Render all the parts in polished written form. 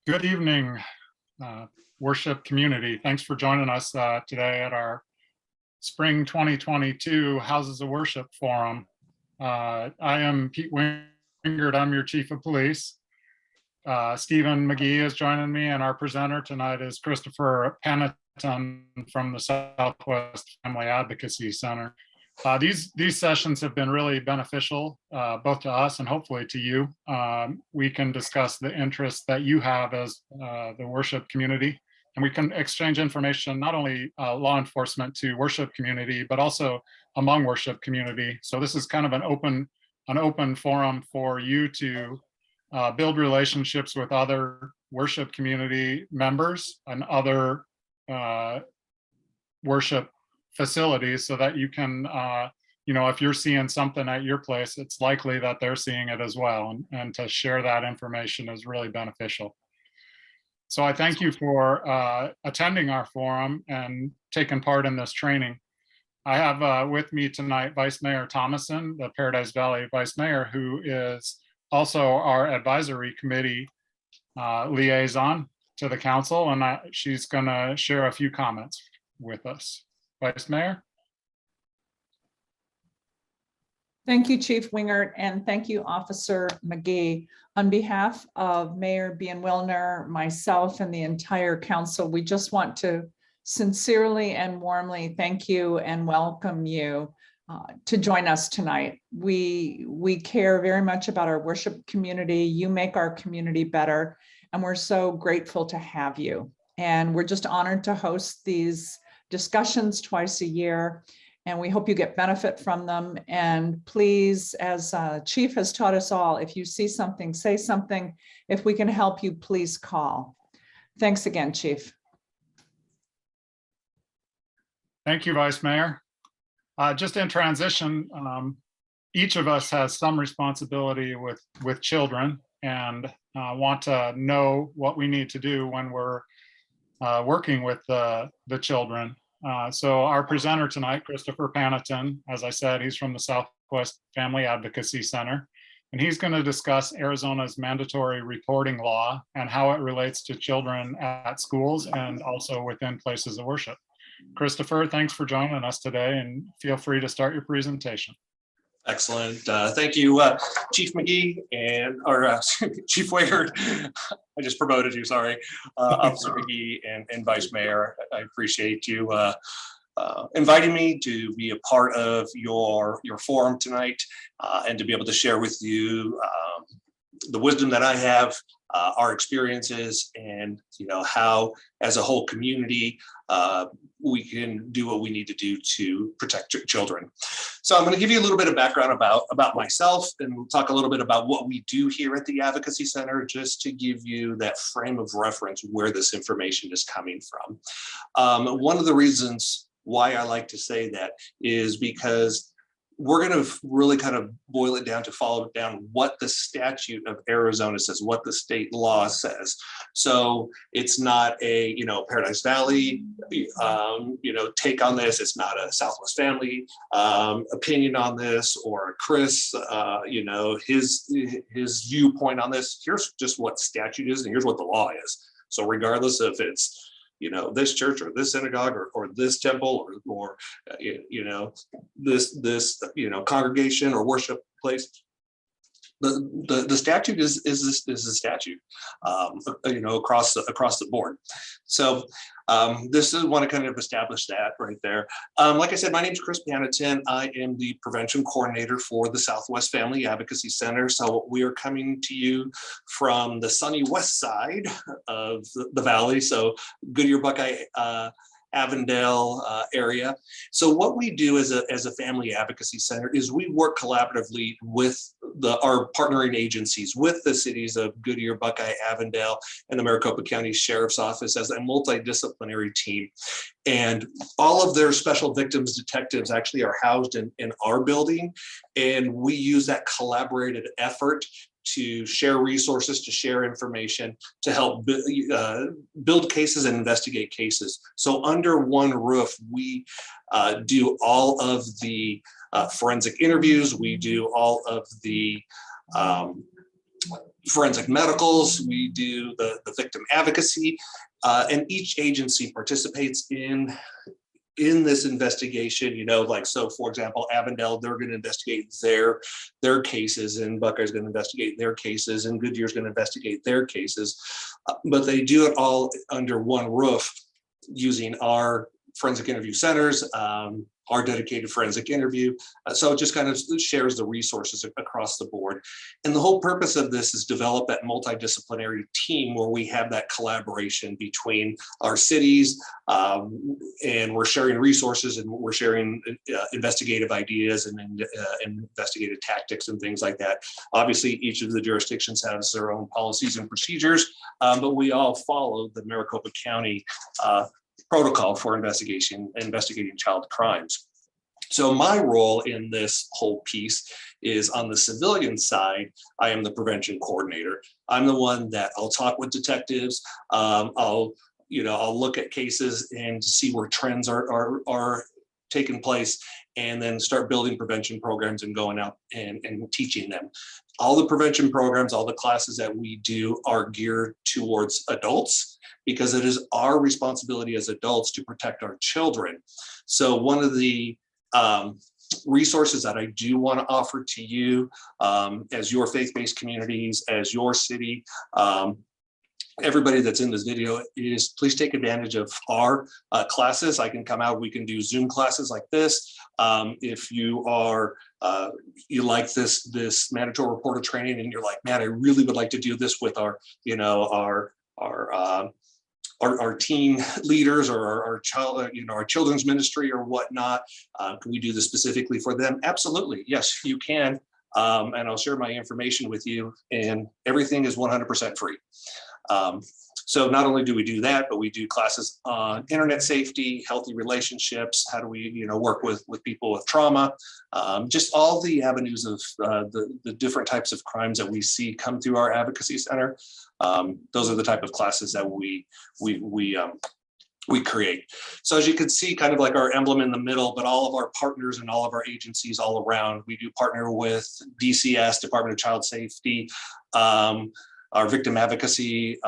Good evening, worship community. Thanks for joining us today at our Spring 2022 Houses of Worship Forum. I am Pete Wingert. I'm your Chief of Police. Stephen McGee is joining me, and our presenter tonight is Christopher Paniton from the Southwest Family Advocacy Center. These sessions have been really beneficial, both to us and hopefully to you. We can discuss the interests that you have as the worship community, and we can exchange information, not only law enforcement to worship community, but also among worship community. So this is kind of an open forum for you to build relationships with other worship community members and other worship facilities, so that you can, if you're seeing something at your place, it's likely that they're seeing it as well. And to share that information is really beneficial. So I thank you for attending our forum and taking part in this training. I have with me tonight Vice Mayor Thomason, the Paradise Valley Vice Mayor, who is also our advisory committee liaison to the council, and she's going to share a few comments with us. Vice Mayor. Thank you, Chief Wingert, and thank you, Officer McGee. On behalf of Mayor Bienwillner, myself, and the entire council, we just want to sincerely and warmly thank you and welcome you to join us tonight. We care very much about our worship community. You make our community better, and we're so grateful to have you. And we're just honored to host these discussions twice a year, and we hope you get benefit from them. And please, as Chief has taught us all, if you see something, say something. If we can help you, please call. Thanks again, Chief. Thank you, Vice Mayor. Just in transition, each of us has some responsibility with children, and want to know what we need to do when we're working with the children. So our presenter tonight, Christopher Paniton, as I said, he's from the Southwest Family Advocacy Center, and he's going to discuss Arizona's mandatory reporting law and how it relates to children at schools and also within places of worship. Christopher, thanks for joining us today, and feel free to start your presentation. Excellent. Thank you, Chief McGee or Chief Wingert. I just promoted you, sorry. Officer McGee and Vice Mayor, I appreciate you inviting me to be a part of your forum tonight and to be able to share with you the wisdom that I have, our experiences, and how as a whole community we can do what we need to do to protect children. So I'm going to give you a little bit of background about myself, and we'll talk a little bit about what we do here at the Advocacy Center, just to give you that frame of reference where this information is coming from. One of the reasons why I like to say that is because we're going to really kind of boil it down to follow down what the statute of Arizona says, what the state law says. So it's not a, Paradise Valley, take on this. It's not a Southwest Family opinion on this, or Chris, his viewpoint on this. Here's just what statute is, and here's what the law is. So regardless if it's this church or this synagogue or this temple or this congregation or worship place, the statute is a statute across the board. So this is want to kind of establish that right there. Like I said, my name is Chris Paniton. I am the prevention coordinator for the Southwest Family Advocacy Center. So we are coming to you from the sunny west side of the valley, so Goodyear, Buckeye, Avondale area. So what we do as a family advocacy center is we work collaboratively with our partnering agencies, with the cities of Goodyear, Buckeye, Avondale, and the Maricopa County Sheriff's Office as a multidisciplinary team. And all of their special victims detectives actually are housed in our building. And we use that collaborated effort to share resources, to share information, to help build cases and investigate cases. So under one roof, we do all of the forensic interviews. We do all of the forensic medicals, we do the victim advocacy, and each agency participates in this investigation, you know, like, so for example, Avondale, they're going to investigate their cases, and Buckeye's going to investigate their cases, and Goodyear's going to investigate their cases, but they do it all under one roof using our forensic interview centers, our dedicated forensic interview. So it just kind of shares the resources across the board. And the whole purpose of this is develop that multidisciplinary team where we have that collaboration between our cities, and we're sharing resources, and we're sharing investigative ideas and investigative tactics and things like that. Obviously, each of the jurisdictions has their own policies and procedures, but we all follow the Maricopa County protocol for investigating child crimes. So my role in this whole piece is on the civilian side. I am the prevention coordinator. I'm the one that I'll talk with detectives. I'll look at cases and see where trends are taking place, and then start building prevention programs and going out and teaching them. All the prevention programs, all the classes that we do are geared towards adults, because it is our responsibility as adults to protect our children. So one of the resources that I do want to offer to you as your faith-based communities, as your city, everybody that's in this video, is please take advantage of our classes. I can come out, we can do Zoom classes like this. If you are, you like this mandatory reporter training, and you're like, man, I really would like to do this with our teen leaders, or our child, our children's ministry or whatnot. Can we do this specifically for them? Absolutely, yes, you can. And I'll share my information with you, and everything is 100% free. So not only do we do that, but we do classes on internet safety, healthy relationships, how do we work with people with trauma, just all the avenues of the different types of crimes that we see come through our advocacy center. Those are the type of classes that we create. So as you can see, kind of like our emblem in the middle, but all of our partners and all of our agencies all around, we do partner with DCS, Department of Child Safety, our victim advocacy,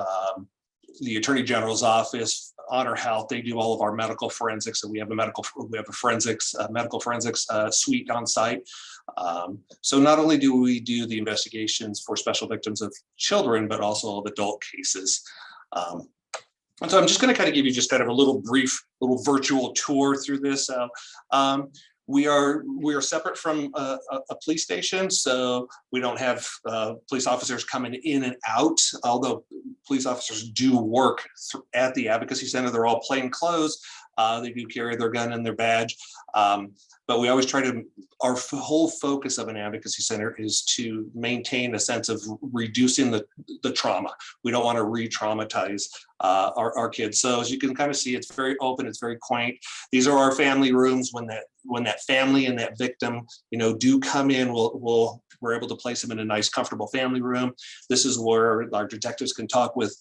the Attorney General's office, Honor Health. They do all of our medical forensics, and we have a medical forensics suite on site. So not only do we do the investigations for special victims of children, but also of adult cases. And so I'm just going to kind of give you just kind of a little virtual tour through this. We are separate from a police station, so we don't have police officers coming in and out, although police officers do work at the advocacy center. They're all plain clothes. They do carry their gun and their badge. But we always try to, our whole focus of an advocacy center is to maintain a sense of reducing the trauma. We don't want to re-traumatize our kids. So as you can kind of see, it's very open, it's very quaint. These are our family rooms. When that family and that victim, do come in, we're able to place them in a nice, comfortable family room. This is where our detectives can talk with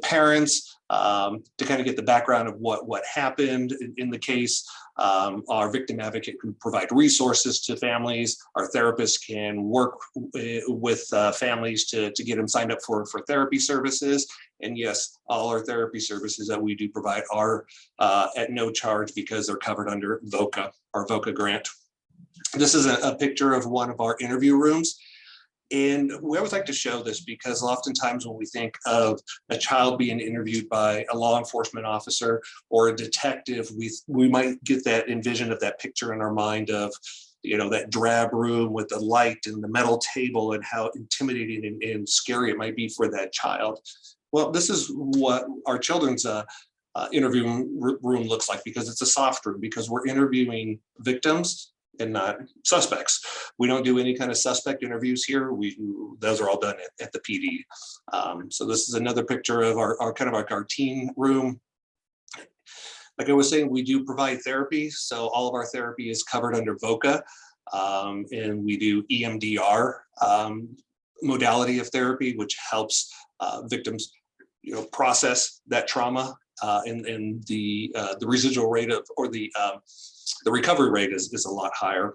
parents to kind of get the background of what happened in the case. Our victim advocate can provide resources to families. Our therapists can work with families to get them signed up for therapy services. And yes, all our therapy services that we do provide are at no charge, because they're covered under VOCA, our VOCA grant. This is a picture of one of our interview rooms. And we always like to show this because oftentimes when we think of a child being interviewed by a law enforcement officer or a detective, we might get that envision of that picture in our mind of, that drab room with the light and the metal table, and how intimidating and scary it might be for that child. Well, this is what our children's interview room looks like, because it's a soft room, because we're interviewing victims and not suspects. We don't do any kind of suspect interviews here. Those are all done at the PD. So this is another picture of our teen room. Like I was saying, we do provide therapy. So all of our therapy is covered under VOCA, and we do EMDR modality of therapy, which helps victims, process that trauma, and the residual rate of, or the recovery rate is a lot higher.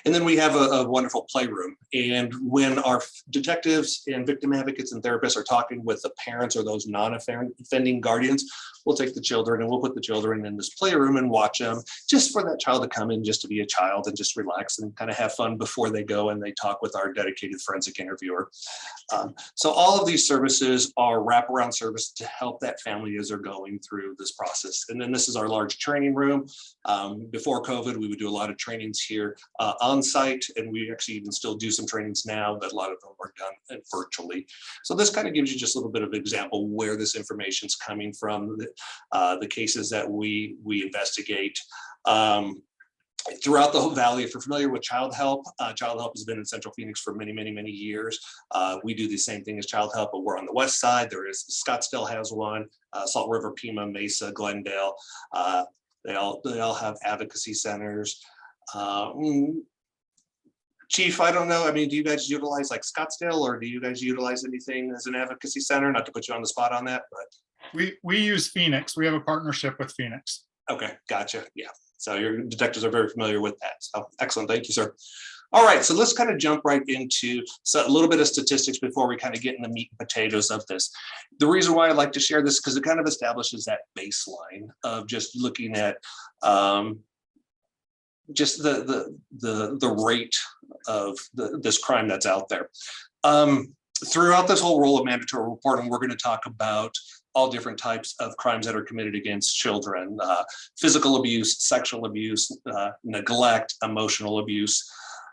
And then we have a wonderful playroom. And when our detectives and victim advocates and therapists are talking with the parents or those non-offending guardians, we'll take the children and we'll put the children in this playroom and watch them, just for that child to come in just to be a child and just relax and kind of have fun before they go and they talk with our dedicated forensic interviewer. So all of these services are wraparound service to help that family as they're going through this process. And then this is our large training room. Before COVID, we would do a lot of trainings here on site, and we actually even still do some trainings now, but a lot of them are done virtually. So this kind of gives you just a little bit of example where this information is coming from, the cases that we investigate. Throughout the whole valley, if you're familiar with Child Help has been in Central Phoenix for many, many, many years. We do the same thing as Child Help, but we're on the west side. There is Scottsdale has one, Salt River, Pima, Mesa, Glendale. They all have advocacy centers. Chief, I don't know. I mean, do you guys utilize like Scottsdale, or do you guys utilize anything as an advocacy center? Not to put you on the spot on that, but We use Phoenix. We have a partnership with Phoenix. okay, gotcha. Yeah. So your detectives are very familiar with that. So excellent. Thank you, sir. All right, so let's kind of jump right into a little bit of statistics before we kind of get in the meat and potatoes of this. The reason why I like to share this, because it kind of establishes that baseline of just looking at just the rate of this crime that's out there. Throughout this whole role of mandatory reporting, we're going to talk about all different types of crimes that are committed against children, physical abuse, sexual abuse, neglect, emotional abuse.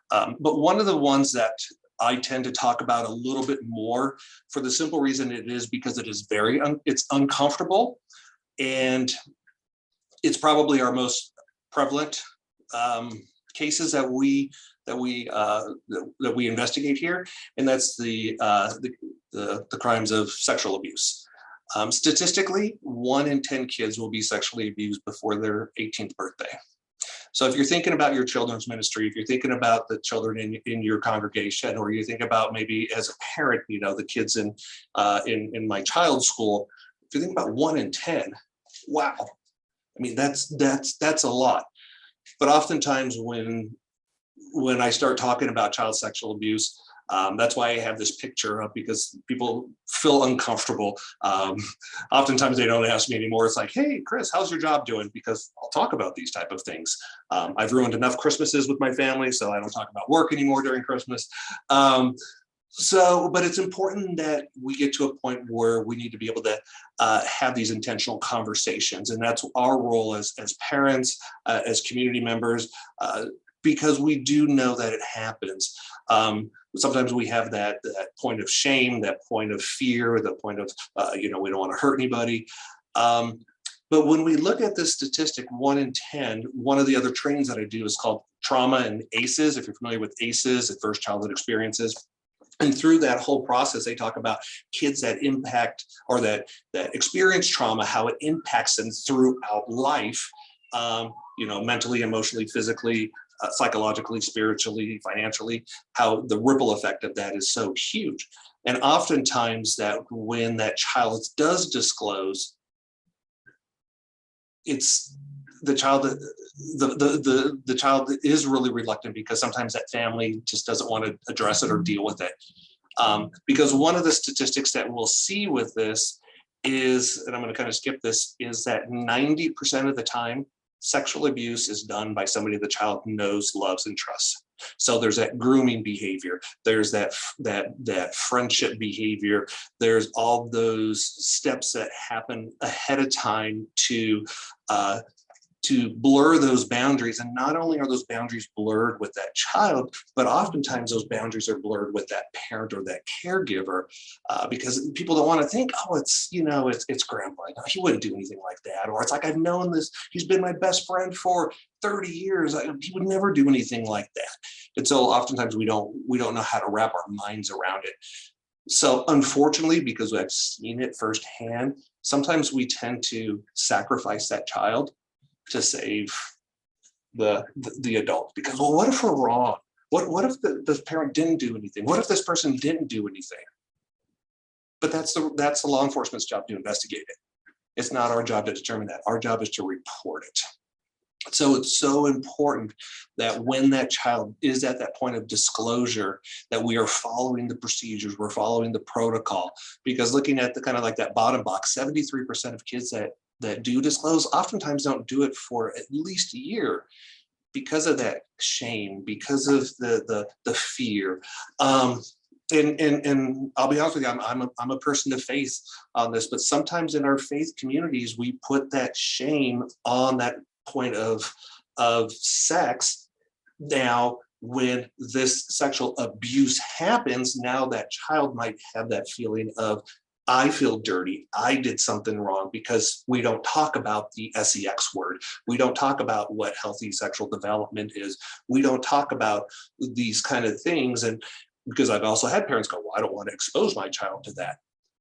But one of the ones that I tend to talk about a little bit more, for the simple reason it is because it is it's uncomfortable, and it's probably our most prevalent cases that we investigate here, and that's the crimes of sexual abuse. Statistically, 1 in 10 kids will be sexually abused before their 18th birthday. So if you're thinking about your children's ministry, if you're thinking about the children in your congregation, or you think about maybe as a parent, you know, the kids in my child's school, if you think about 1 in 10, wow. I mean, that's a lot. But oftentimes when I start talking about child sexual abuse, that's why I have this picture up, because people feel uncomfortable. Oftentimes they don't ask me anymore. It's like, hey, Chris, how's your job doing? Because I'll talk about these type of things. I've ruined enough Christmases with my family, so I don't talk about work anymore during Christmas. But it's important that we get to a point where we need to be able to have these intentional conversations. And that's our role as parents, as community members, because we do know that it happens. Sometimes we have that point of shame, that point of fear, the point of, we don't want to hurt anybody. But when we look at this statistic, 1 in 10, one of the other trainings that I do is called Trauma and ACEs. If you're familiar with ACEs, Adverse Childhood Experiences. And through that whole process, they talk about kids that impact or that experience trauma, how it impacts them throughout life, mentally, emotionally, physically, psychologically, spiritually, financially, how the ripple effect of that is so huge. And oftentimes that when that child does disclose, it's the child, the child is really reluctant, because sometimes that family just doesn't want to address it or deal with it. Because one of the statistics that we'll see with this is, and I'm going to kind of skip this, is that 90% of the time, sexual abuse is done by somebody the child knows, loves, and trusts. So there's that grooming behavior. There's that friendship behavior. There's all those steps that happen ahead of time to blur those boundaries. And not only are those boundaries blurred with that child, but oftentimes those boundaries are blurred with that parent or that caregiver, because people don't want to think, oh, it's grandpa. No, he wouldn't do anything like that. Or it's like, I've known this, he's been my best friend for 30 years. He would never do anything like that. And so oftentimes we don't know how to wrap our minds around it. So unfortunately, because I've seen it firsthand, sometimes we tend to sacrifice that child to save the adult, because, well, what if we're wrong? What if the parent didn't do anything? What if this person didn't do anything? But that's the law enforcement's job to investigate it. It's not our job to determine that. Our job is to report it. So it's so important that when that child is at that point of disclosure, that we are following the procedures, we're following the protocol. Because looking at the kind of like that bottom box, 73% of kids that do disclose oftentimes don't do it for at least a year because of that shame, because of the fear. And I'll be honest with you, I'm a person of faith on this, but sometimes in our faith communities, we put that shame on that point of sex. Now, when this sexual abuse happens, now that child might have that feeling of, I feel dirty, I did something wrong, because we don't talk about the sex word. We don't talk about what healthy sexual development is. We don't talk about these kind of things. And because I've also had parents go, well, I don't want to expose my child to that.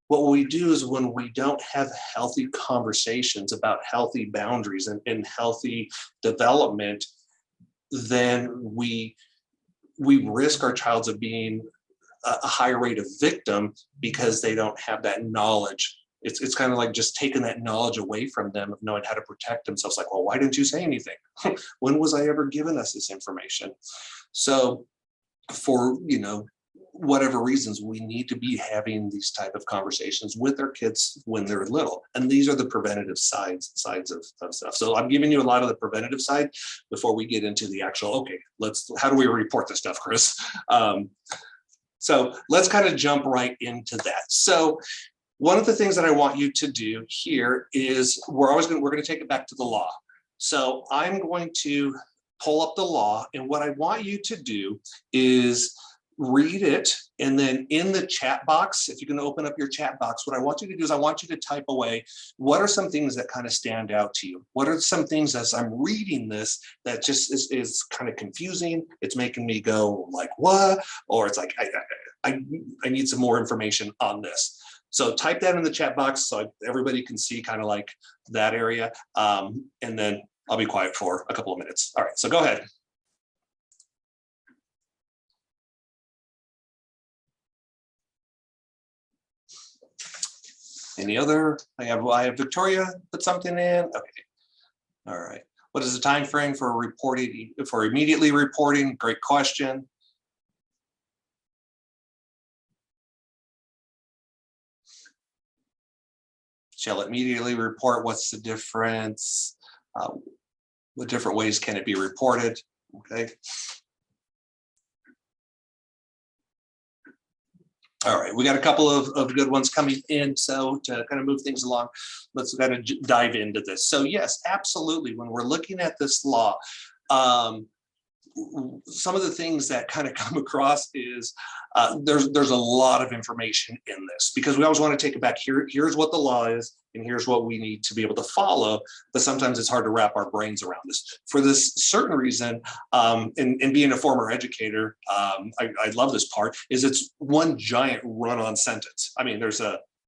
What we do is when we don't have healthy conversations about healthy boundaries and healthy development, then we risk our child's of being a higher rate of victim because they don't have that knowledge. It's kind of like just taking that knowledge away from them of knowing how to protect themselves. Like, well, why didn't you say anything? When was I ever given us this information? So for, whatever reasons, we need to be having these type of conversations with our kids when they're little. And these are the preventative sides of stuff. So I'm giving you a lot of the preventative side before we get into the actual, okay, how do we report this stuff, Chris? So let's kind of jump right into that. So one of the things that I want you to do here is we're going to take it back to the law. So I'm going to pull up the law, and what I want you to do is read it, and then in the chat box, if you can open up your chat box, what I want you to do is I want you to type away, what are some things that kind of stand out to you? What are some things as I'm reading this that just is kind of confusing? It's making me go like, what? Or it's like, I need some more information on this. So type that in the chat box so everybody can see kind of like that area. And then I'll be quiet for a couple of minutes. All right, so go ahead. Any other? I have Victoria put something in. Okay. All right. What is the time frame for reporting, for immediately reporting? Great question. Shall immediately report? What's the difference? What different ways can it be reported? Okay. All right, we got a couple of good ones coming in. So to kind of move things along, let's kind of dive into this. So yes, absolutely. When we're looking at this law, some of the things that kind of come across is there's a lot of information in this, because we always want to take it back. Here's what the law is, and here's what we need to be able to follow. But sometimes it's hard to wrap our brains around this. For this certain reason, and being a former educator, I love this part, is it's one giant run-on sentence. I mean, there's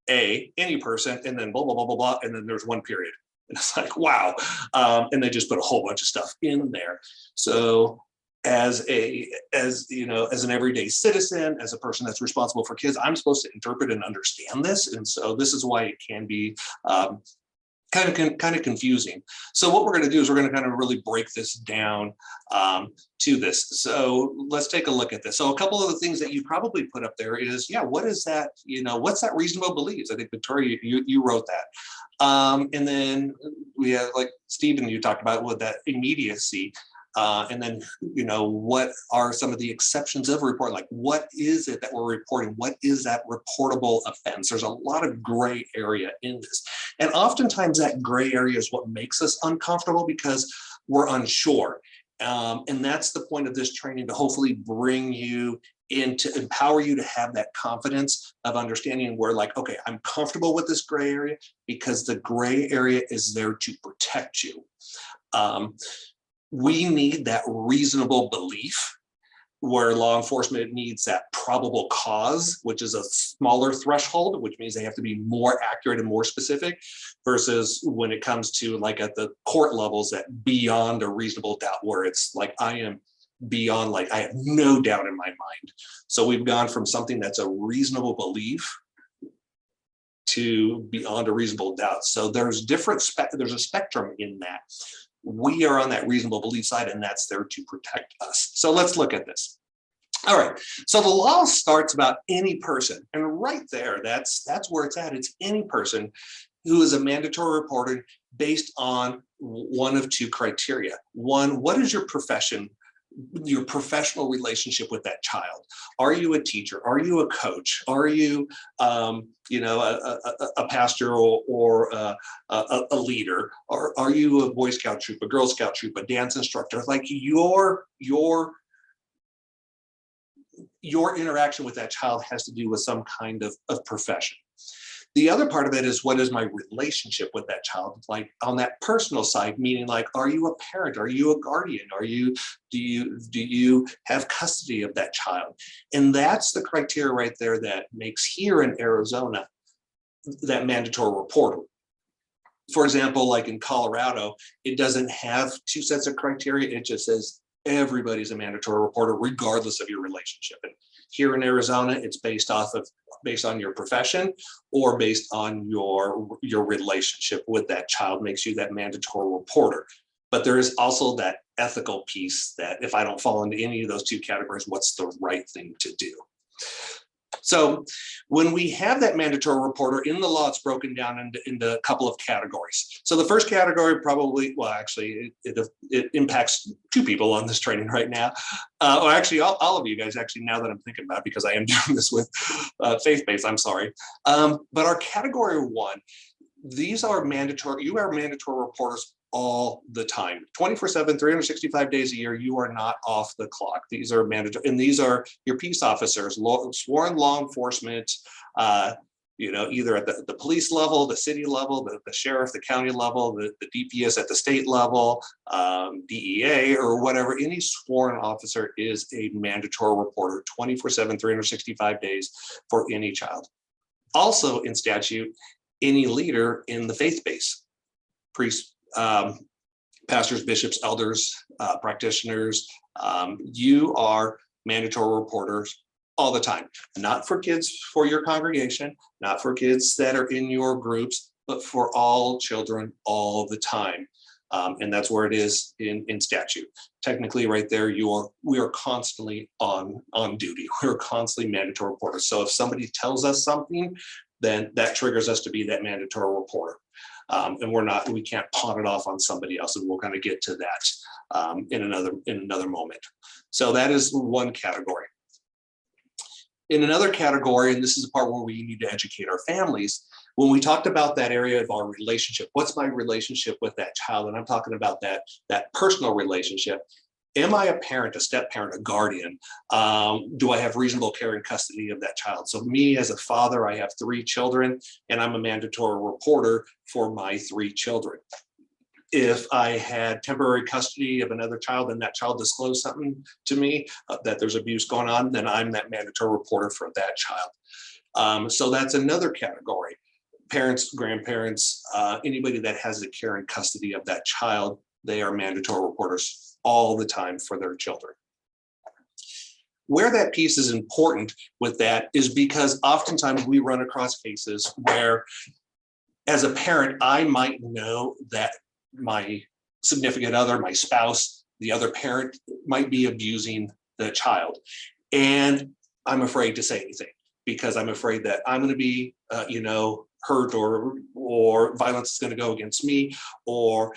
any person, and then blah, blah, blah, blah, blah, and then there's one period. And it's like, wow. And they just put a whole bunch of stuff in there. So as an everyday citizen, as a person that's responsible for kids, I'm supposed to interpret and understand this. And so this is why it can be kind of confusing. So what we're going to do is we're going to kind of really break this down to this. So let's take a look at this. So a couple of the things that you probably put up there is, yeah, what is that? What's that reasonable beliefs? I think Victoria, you wrote that. And then we have, like Stephen, you talked about with that immediacy. And then, what are some of the exceptions of a report? Like, what is it that we're reporting? What is that reportable offense? There's a lot of gray area in this. And oftentimes that gray area is what makes us uncomfortable because we're unsure. And that's the point of this training, to hopefully bring you in, to empower you to have that confidence of understanding where, like, okay, I'm comfortable with this gray area because the gray area is there to protect you. We need that reasonable belief, where law enforcement needs that probable cause, which is a smaller threshold, which means they have to be more accurate and more specific, versus when it comes to, like, at the court levels, that beyond a reasonable doubt, where it's like, I am beyond, like, I have no doubt in my mind. So we've gone from something that's a reasonable belief to beyond a reasonable doubt. So there's a spectrum in that. We are on that reasonable belief side, and that's there to protect us. So let's look at this. All right, so the law starts about any person, and right there, that's where it's at. It's any person who is a mandatory reporter based on one of two criteria. One, what is your profession, your professional relationship with that child? Are you a teacher? Are you a coach? Are you, you know, a pastor or a leader? Or are you a Boy Scout troop, a Girl Scout troop, a dance instructor? Like your interaction with that child has to do with some kind of profession. The other part of it is, what is my relationship with that child like on that personal side, meaning like, are you a parent? Are you a guardian? Do you have custody of that child? And that's the criteria right there that makes here in Arizona that mandatory reporter. For example, like in Colorado, it doesn't have two sets of criteria. It just says everybody's a mandatory reporter regardless of your relationship. And here in Arizona, it's based on your profession or based on your relationship with that child makes you that mandatory reporter. But there is also that ethical piece that if I don't fall into any of those two categories, what's the right thing to do? So when we have that mandatory reporter in the law, it's broken down into a couple of categories. So the first category probably, well, actually, it impacts two people on this training right now. Or actually, all of you guys, actually, now that I'm thinking about it, because I am doing this with faith-based, I'm sorry. But our category one, these are mandatory, you are mandatory reporters all the time, 24/7, 365 days a year. You are not off the clock. These are mandatory, and these are your peace officers, sworn law enforcement, you know, either at the police level, the city level, the sheriff, the county level, the DPS at the state level, DEA or whatever. Any sworn officer is a mandatory reporter 24/7, 365 days for any child. Also in statute, any leader in the faith base, priests, pastors, bishops, elders, practitioners, you are mandatory reporters all the time, not for kids for your congregation, not for kids that are in your groups, but for all children all the time. And that's where it is in statute. Technically right there, we are constantly on duty. We're constantly mandatory reporters. So if somebody tells us something, then that triggers us to be that mandatory reporter. And we can't pawn it off on somebody else, and we're going to get to that in another moment. So that is one category. In another category, and this is the part where we need to educate our families, when we talked about that area of our relationship, what's my relationship with that child? And I'm talking about that personal relationship. Am I a parent, a step parent, a guardian? Do I have reasonable care and custody of that child? So me as a father, I have 3 children, and I'm a mandatory reporter for my 3 children. If I had temporary custody of another child and that child disclosed something to me that there's abuse going on, then I'm that mandatory reporter for that child. So that's another category. Parents, grandparents, anybody that has the care and custody of that child, they are mandatory reporters all the time for their children. Where that piece is important with that is because oftentimes we run across cases where, as a parent, I might know that my significant other, my spouse, the other parent might be abusing the child. And I'm afraid to say anything because I'm afraid that I'm going to be, hurt or violence is going to go against me, or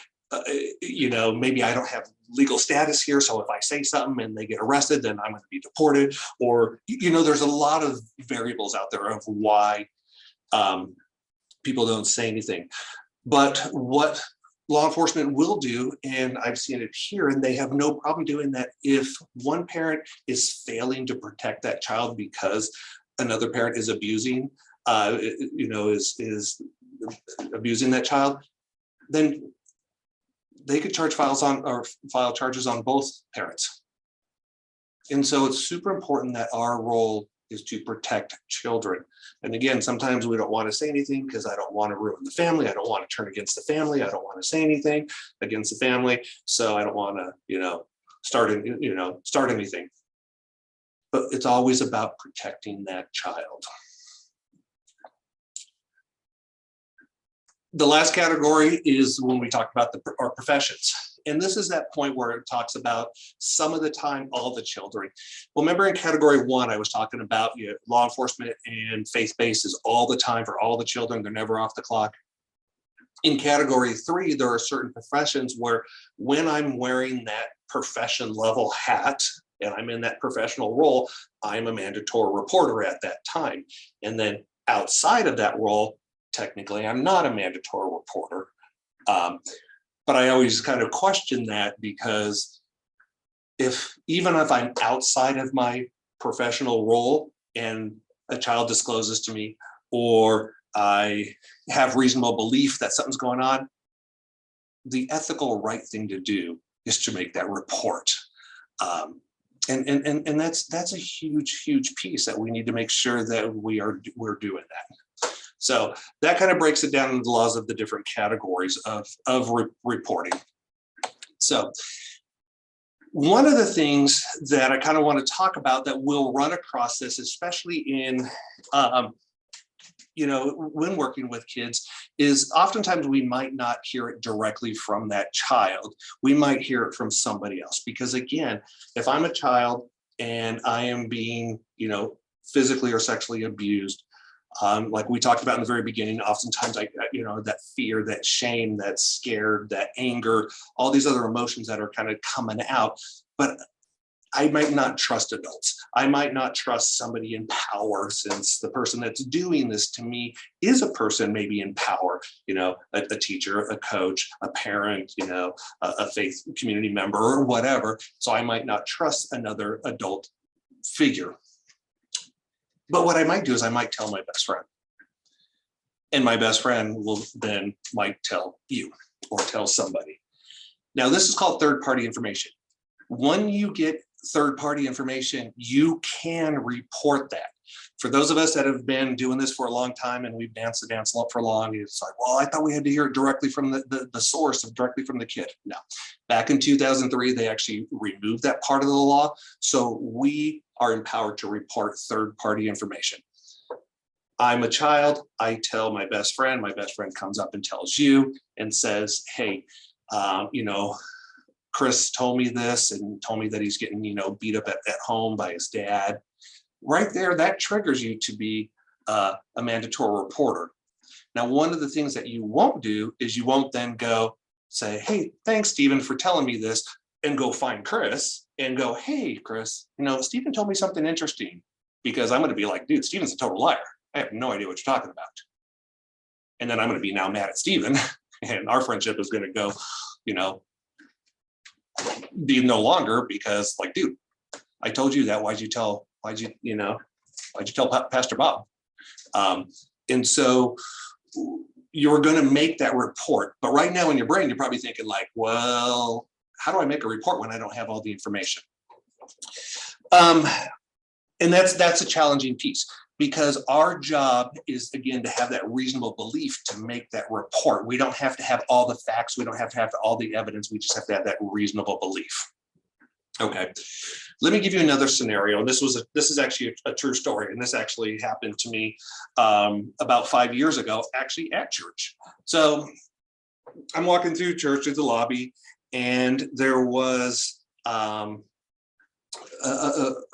maybe I don't have legal status here. So if I say something and they get arrested, then I'm going to be deported. Or, there's a lot of variables out there of why people don't say anything. But what law enforcement will do, and I've seen it here, and they have no problem doing that, if one parent is failing to protect that child because another parent is abusing, is abusing that child, then they could file charges on both parents. And so it's super important that our role is to protect children. And again, sometimes we don't want to say anything because I don't want to ruin the family. I don't want to turn against the family. I don't want to say anything against the family. So I don't want to, start anything. But it's always about protecting that child. The last category is when we talk about our professions. And this is that point where it talks about some of the time, all the children. Well, remember in category 1, I was talking about law enforcement and faith-based is all the time for all the children. They're never off the clock. In category 3, there are certain professions where when I'm wearing that profession level hat and I'm in that professional role, I'm a mandatory reporter at that time. And then outside of that role, technically, I'm not a mandatory reporter. But I always kind of question that, because even if I'm outside of my professional role and a child discloses to me, or I have reasonable belief that something's going on, the ethical right thing to do is to make that report. And that's a huge piece that we need to make sure that we're doing that. So that kind of breaks it down into the laws of the different categories of reporting. So one of the things that I kind of want to talk about that we'll run across this, especially in when working with kids, is oftentimes we might not hear it directly from that child. We might hear it from somebody else. Because again, if I'm a child and I am being, physically or sexually abused, like we talked about in the very beginning, oftentimes that fear, that shame, that scared, that anger, all these other emotions that are kind of coming out. But I might not trust adults. I might not trust somebody in power, since the person that's doing this to me is a person maybe in power, a teacher, a coach, a parent, a faith community member or whatever. So I might not trust another adult figure. But what I might do is I might tell my best friend. And my best friend might tell you or tell somebody. Now, this is called third-party information. When you get third-party information, you can report that. For those of us that have been doing this for a long time and we've danced the dance for long, it's like, well, I thought we had to hear it directly from the source, directly from the kid. No. Back in 2003, they actually removed that part of the law. So we are empowered to report third-party information. I'm a child, I tell my best friend comes up and tells you and says, hey, Chris told me this and told me that he's getting, beat up at home by his dad. Right there, that triggers you to be a mandatory reporter. Now, one of the things that you won't do is you won't then go say, hey, thanks, Stephen, for telling me this, and go find Chris and go, hey, Chris, Stephen told me something interesting, because I'm going to be like, dude, Stephen's a total liar. I have no idea what you're talking about. And then I'm going to be now mad at Stephen, and our friendship is going to go, be no longer, because like, dude, I told you that. Why'd you tell Pastor Bob? And so you're going to make that report. But right now in your brain, you're probably thinking like, well, how do I make a report when I don't have all the information? And that's a challenging piece, because our job is, again, to have that reasonable belief to make that report. We don't have to have all the facts. We don't have to have all the evidence. We just have to have that reasonable belief. Okay, let me give you another scenario. And this is actually a true story. And this actually happened to me about 5 years ago, actually at church. So I'm walking through church, through the lobby, and there was a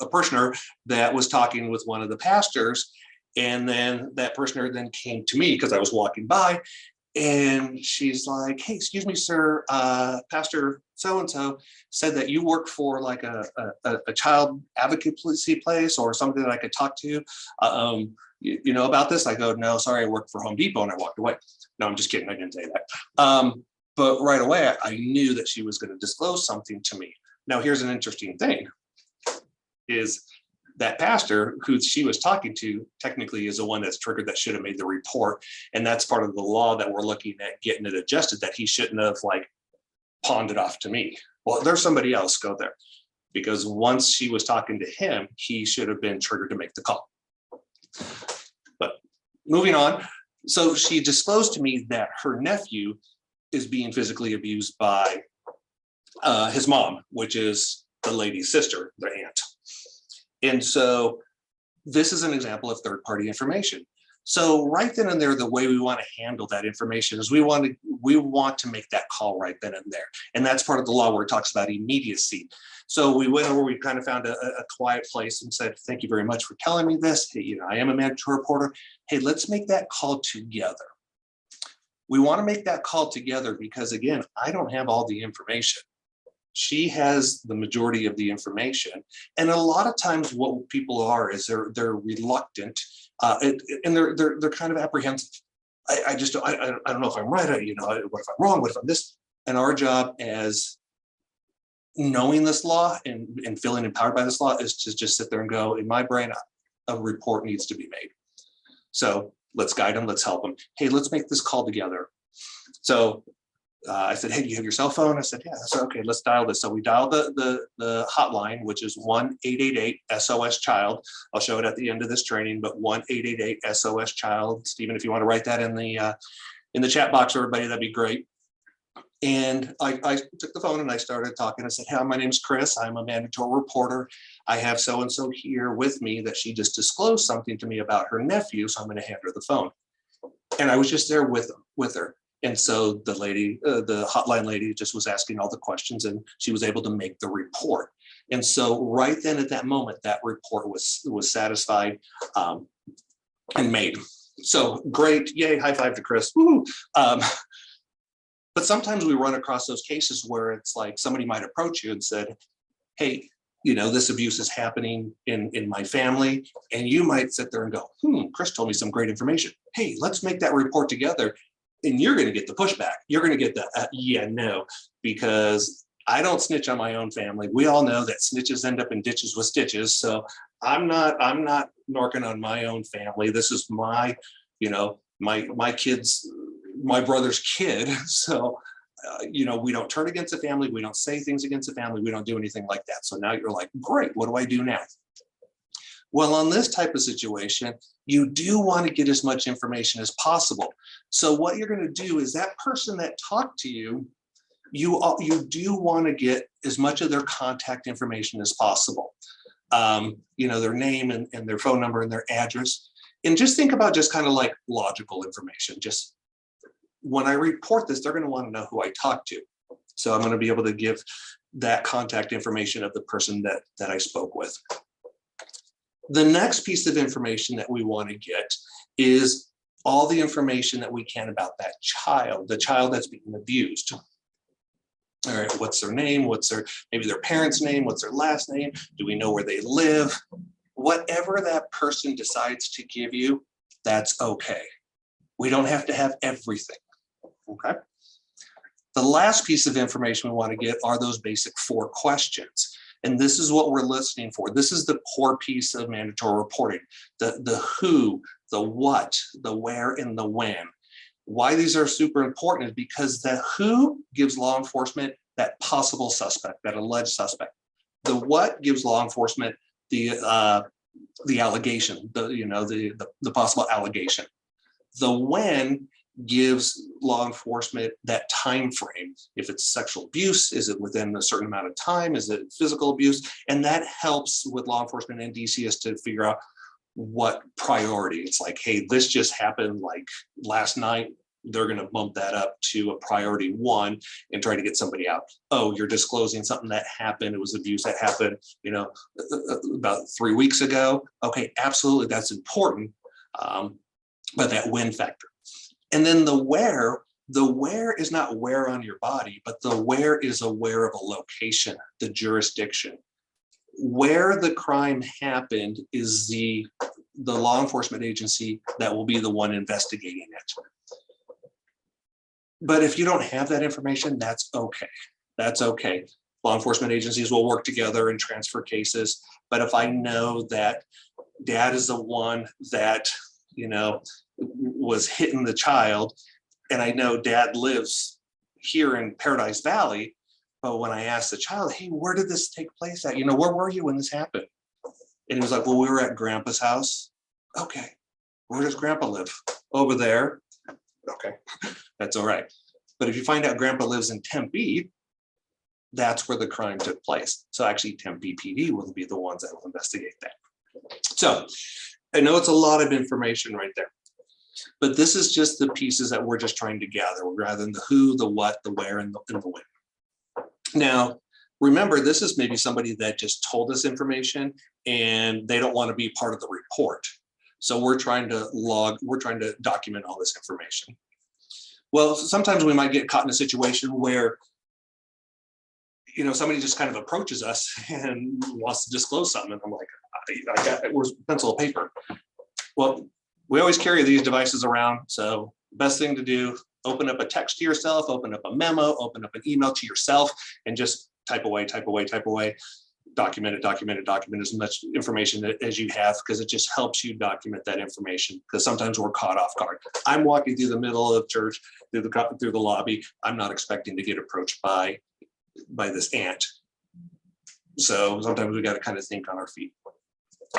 parishioner that was talking with one of the pastors. And then that parishioner then came to me because I was walking by, and she's like, hey, excuse me, sir, Pastor so-and-so said that you work for like a child advocacy place or something that I could talk to, about this. I go, no, sorry, I work for Home Depot, and I walked away. No, I'm just kidding. I didn't say that. But right away, I knew that she was going to disclose something to me. Now, here's an interesting thing, is that pastor who she was talking to technically is the one that's triggered that should have made the report. And that's part of the law that we're looking at getting it adjusted, that he shouldn't have like pawned it off to me. Well, there's somebody else, go there. Because once she was talking to him, he should have been triggered to make the call. But moving on. So she disclosed to me that her nephew is being physically abused by his mom, which is the lady's sister, their aunt. And so this is an example of third-party information. So right then and there, the way we want to handle that information is we want to make that call right then and there. And that's part of the law where it talks about immediacy. So we went over, we kind of found a quiet place and said, thank you very much for telling me this. Hey, you know, I am a mandatory reporter. Hey, let's make that call together. We want to make that call together because, again, I don't have all the information. She has the majority of the information. And a lot of times what people are is they're reluctant and they're kind of apprehensive. I don't know if I'm right. You know, what if I'm wrong? What if I'm this? And our job as knowing this law and feeling empowered by this law is to just sit there and go, in my brain, a report needs to be made. So let's guide them, let's help them. Hey, let's make this call together. So I said, hey, do you have your cell phone? I said, yeah. I said, okay, let's dial this. So we dialed the hotline, which is 1-888-SOS-CHILD. I'll show it at the end of this training, but 1-888-SOS-CHILD. Stephen, if you want to write that in the chat box, everybody, that'd be great. And I took the phone and I started talking. I said, hey, my name's Chris. I'm a mandatory reporter. I have so-and-so here with me that she just disclosed something to me about her nephew. So I'm going to hand her the phone. And I was just there with her. And so the lady, the hotline lady just was asking all the questions and she was able to make the report. And so right then at that moment, that report was satisfied and made. So great. Yay. High five to Chris. Woo. But sometimes we run across those cases where it's like somebody might approach you and said, hey, you know, this abuse is happening in my family. And you might sit there and go, Chris told me some great information. Hey, let's make that report together. And you're going to get the pushback. You're going to get the yeah, no, because I don't snitch on my own family. We all know that snitches end up in ditches with stitches. So I'm not narking on my own family. This is my, you know, my kids, my brother's kid. So, you know, we don't turn against the family. We don't say things against the family. We don't do anything like that. So now you're like, great, what do I do now? Well, on this type of situation, you do want to get as much information as possible. So what you're going to do is that person that talked to you, you do want to get as much of their contact information as possible. You know, their name and their phone number and their address. And just think about just kind of like logical information. Just when I report this, they're going to want to know who I talked to. So I'm going to be able to give that contact information of the person that I spoke with. The next piece of information that we want to get is all the information that we can about that child, the child that's being abused. All right, what's their name? What's maybe their parents' name? What's their last name? Do we know where they live? Whatever that person decides to give you, that's okay. We don't have to have everything, okay? The last piece of information we want to get are those basic 4 questions. And this is what we're listening for. This is the core piece of mandatory reporting. The who, the what, the where, and the when. Why these are super important is because the who gives law enforcement that possible suspect, that alleged suspect. The what gives law enforcement the allegation, the possible allegation. The when gives law enforcement that time frame. If it's sexual abuse, is it within a certain amount of time? Is it physical abuse? And that helps with law enforcement and DCS to figure out what priority. It's like, hey, this just happened like last night. They're going to bump that up to a priority 1 and try to get somebody out. Oh, you're disclosing something that happened. It was abuse that happened, you know, about 3 weeks ago. Okay, absolutely, that's important. But that when factor. And then the where is not where on your body, but the where is aware of a location, the jurisdiction. Where the crime happened is the law enforcement agency that will be the one investigating it. But if you don't have that information, that's okay. That's okay. Law enforcement agencies will work together and transfer cases. But if I know that dad is the one that, you know, was hitting the child, and I know dad lives here in Paradise Valley, but when I asked the child, hey, where did this take place at? You know, where were you when this happened? And he was like, well, we were at grandpa's house. Okay, where does grandpa live? Over there. Okay, that's all right. But if you find out grandpa lives in Tempe, that's where the crime took place. So actually Tempe PD will be the ones that will investigate that. So I know it's a lot of information right there. But this is just the pieces that we're just trying to gather, rather than the who, the what, the where, and the when. Now, remember, this is maybe somebody that just told us information and they don't want to be part of the report. So we're trying to document all this information. Well, sometimes we might get caught in a situation where, you know, somebody just kind of approaches us and wants to disclose something. And I'm like, I got, where's pencil and paper? Well, we always carry these devices around. So best thing to do, open up a text to yourself, open up a memo, open up an email to yourself, and just type away, document as much information as you have, because it just helps you document that information, because sometimes we're caught off guard. I'm walking through the middle of church, through the lobby. I'm not expecting to get approached by this ant. So sometimes we got to kind of think on our feet.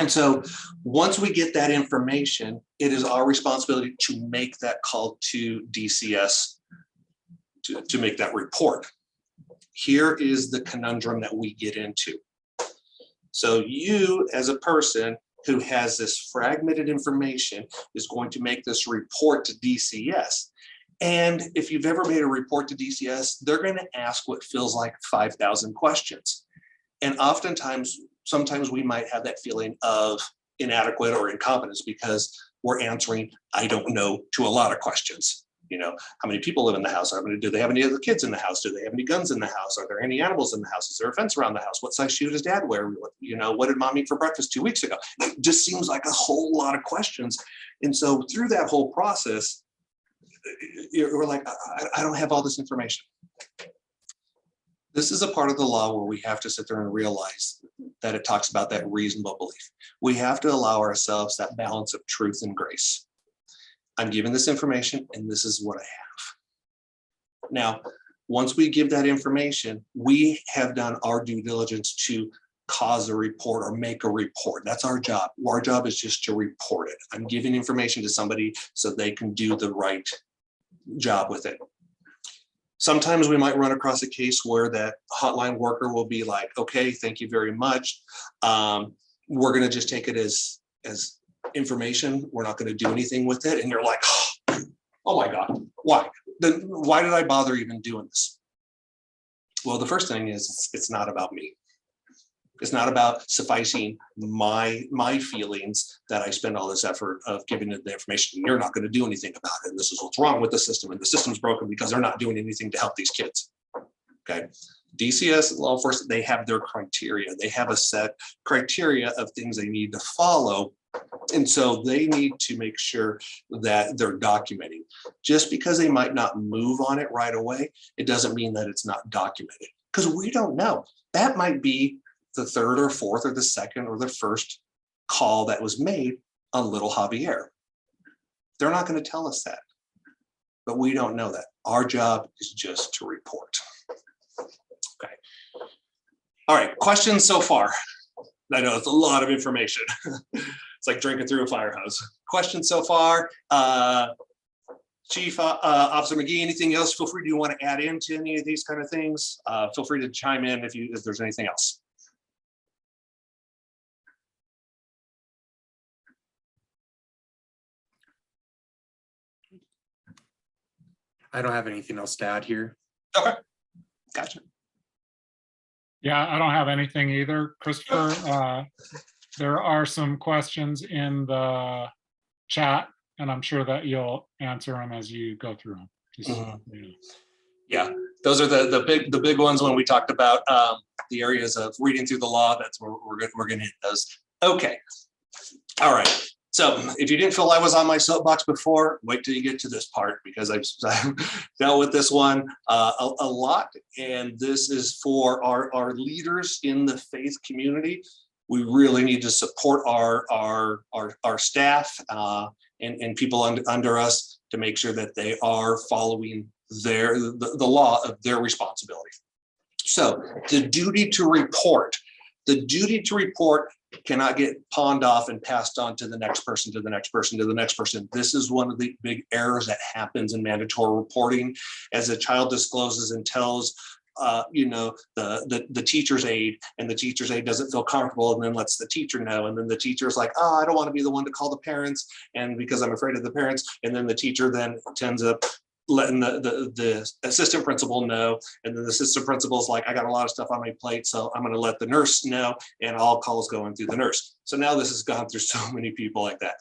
And so once we get that information, it is our responsibility to make that call to DCS to make that report. Here is the conundrum that we get into. So you, as a person who has this fragmented information, is going to make this report to DCS. And if you've ever made a report to DCS, they're going to ask what feels like 5,000 questions. And oftentimes, sometimes we might have that feeling of inadequate or incompetence because we're answering, I don't know, to a lot of questions. You know, how many people live in the house? Do they have any other kids in the house? Do they have any guns in the house? Are there any animals in the house? Is there a fence around the house? What size shoe does dad wear? You know, what did mom eat for breakfast 2 weeks ago? It just seems like a whole lot of questions. And so through that whole process, we're like, I don't have all this information. This is a part of the law where we have to sit there and realize that it talks about that reasonable belief. We have to allow ourselves that balance of truth and grace. I'm given this information and this is what I have. Now, once we give that information, we have done our due diligence to cause a report or make a report. That's our job. Our job is just to report it. I'm giving information to somebody so they can do the right job with it. Sometimes we might run across a case where that hotline worker will be like, okay, thank you very much. We're going to just take it as information. We're not going to do anything with it. And you're like, oh my God, why? Then why did I bother even doing this? Well, the first thing is it's not about me. It's not about sufficing my feelings that I spend all this effort of giving it the information. You're not going to do anything about it. And this is what's wrong with the system. And the system's broken because they're not doing anything to help these kids. Okay. DCS, law enforcement, they have their criteria. They have a set criteria of things they need to follow. And so they need to make sure that they're documenting. Just because they might not move on it right away, it doesn't mean that it's not documented, because we don't know. That might be the third or fourth or the second or the first call that was made on little Javier. They're not going to tell us that, but we don't know that. Our job is just to report. Okay. All right, questions so far? I know it's a lot of information. It's like drinking through a fire hose. Questions so far? Chief Officer McGee, anything else? Feel free. Do you want to add into any of these kind of things? Feel free to chime in if there's anything else. I don't have anything else to add here. Okay, gotcha. Yeah, I don't have anything either. Christopher, there are some questions in the chat, and I'm sure that you'll answer them as you go through them. Yeah, those are the big ones when we talked about the areas of reading through the law. That's where we're going to hit those. Okay, all right. So if you didn't feel I was on my soapbox before, wait till you get to this part, because I've dealt with this one a lot. And this is for our leaders in the faith community. We really need to support our staff and people under us to make sure that they are following the law of their responsibility. So the duty to report cannot get pawned off and passed on to the next person, to the next person, to the next person. This is one of the big errors that happens in mandatory reporting. As a child discloses and tells the teacher's aide, and the teacher's aide doesn't feel comfortable and then lets the teacher know. And then the teacher's like, oh, I don't want to be the one to call the parents. And because I'm afraid of the parents. And then the teacher then ends up letting the assistant principal know. And then the assistant principal is like, I got a lot of stuff on my plate, so I'm going to let the nurse know, and all calls going through the nurse. So now this has gone through so many people like that.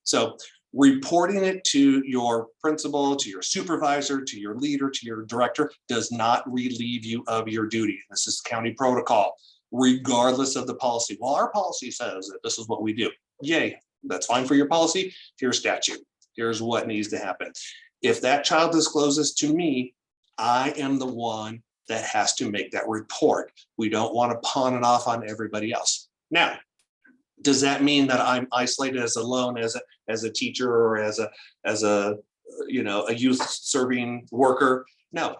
So reporting it to your principal, to your supervisor, to your leader, to your director does not relieve you of your duty. This is county protocol, regardless of the policy. Well, our policy says that this is what we do. Yay, that's fine for your policy. Here's statute. Here's what needs to happen. If that child discloses to me, I am the one that has to make that report. We don't want to pawn it off on everybody else. Now, does that mean that I'm isolated as alone as a teacher or as a youth serving worker? No.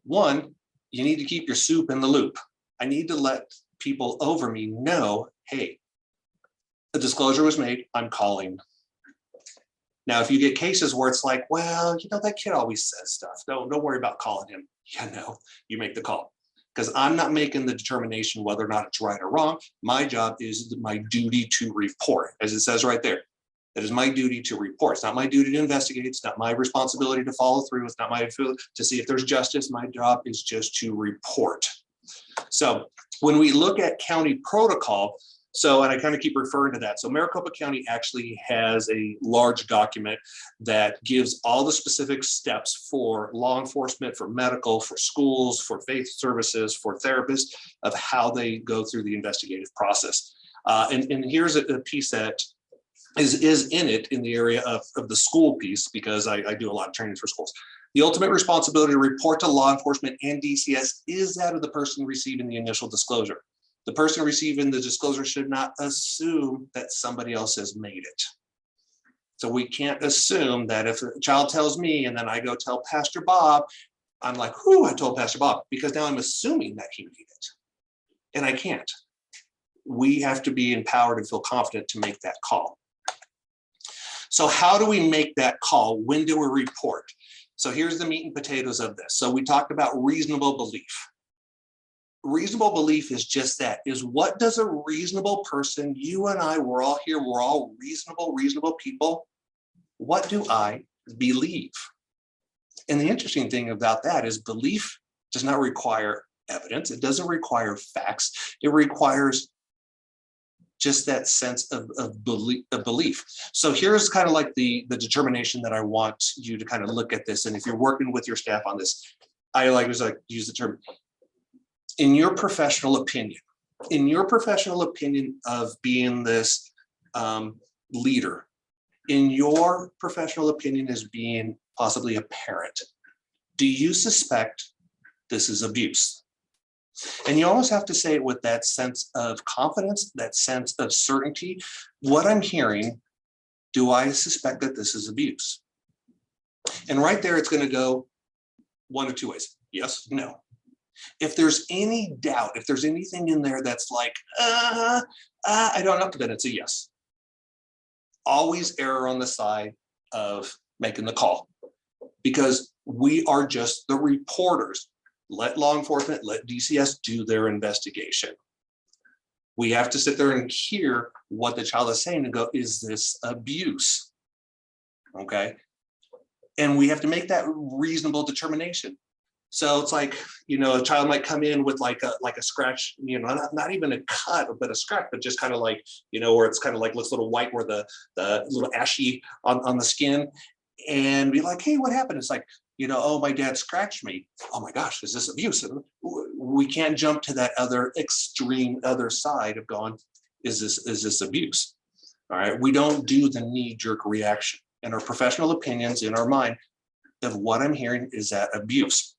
One, you need to keep your soup in the loop. I need to let people over me know, hey, a disclosure was made, I'm calling. Now, if you get cases where it's like, well, that kid always says stuff. Don't worry about calling him. You make the call. Because I'm not making the determination whether or not it's right or wrong. My job is my duty to report, as it says right there. That is my duty to report. It's not my duty to investigate. It's not my responsibility to follow through. It's not my to see if there's justice. My job is just to report. So when we look at county protocol, and I kind of keep referring to that. So Maricopa County actually has a large document that gives all the specific steps for law enforcement, for medical, for schools, for faith services, for therapists, of how they go through the investigative process. And here's a piece that is in it in the area of the school piece, because I do a lot of trainings for schools. The ultimate responsibility to report to law enforcement and DCS is that of the person receiving the initial disclosure. The person receiving the disclosure should not assume that somebody else has made it. So we can't assume that if a child tells me and then I go tell Pastor Bob, I'm like, whoo, I told Pastor Bob, because now I'm assuming that he made it. And I can't. We have to be empowered and feel confident to make that call. So how do we make that call? When do we report? So here's the meat and potatoes of this. So we talked about reasonable belief. Reasonable belief is just that, is what does a reasonable person, you and I, we're all here, we're all reasonable people. What do I believe? And the interesting thing about that is belief does not require evidence. It doesn't require facts. It requires just that sense of belief. So here's kind of like the determination that I want you to kind of look at this. And if you're working with your staff on this, I like to use the term, in your professional opinion of being this leader, in your professional opinion as being possibly a parent, do you suspect this is abuse? And you almost have to say it with that sense of confidence, that sense of certainty. What I'm hearing, do I suspect that this is abuse? And right there, it's going to go one of two ways. Yes, no. If there's any doubt, if there's anything in there that's like, I don't know, then it's a yes. Always err on the side of making the call, because we are just the reporters. Let law enforcement, let DCS do their investigation. We have to sit there and hear what the child is saying and go, is this abuse? Okay. And we have to make that reasonable determination. So it's like, a child might come in with like a scratch, not even a cut, but a scratch, but just kind of like, where it's kind of like looks a little white, where the little ashy on the skin, and be like, hey, what happened? It's like, oh, my dad scratched me. Oh my gosh, is this abuse? We can't jump to that other extreme other side of going, is this abuse? All right. We don't do the knee-jerk reaction, and our professional opinions in our mind of what I'm hearing is that abuse.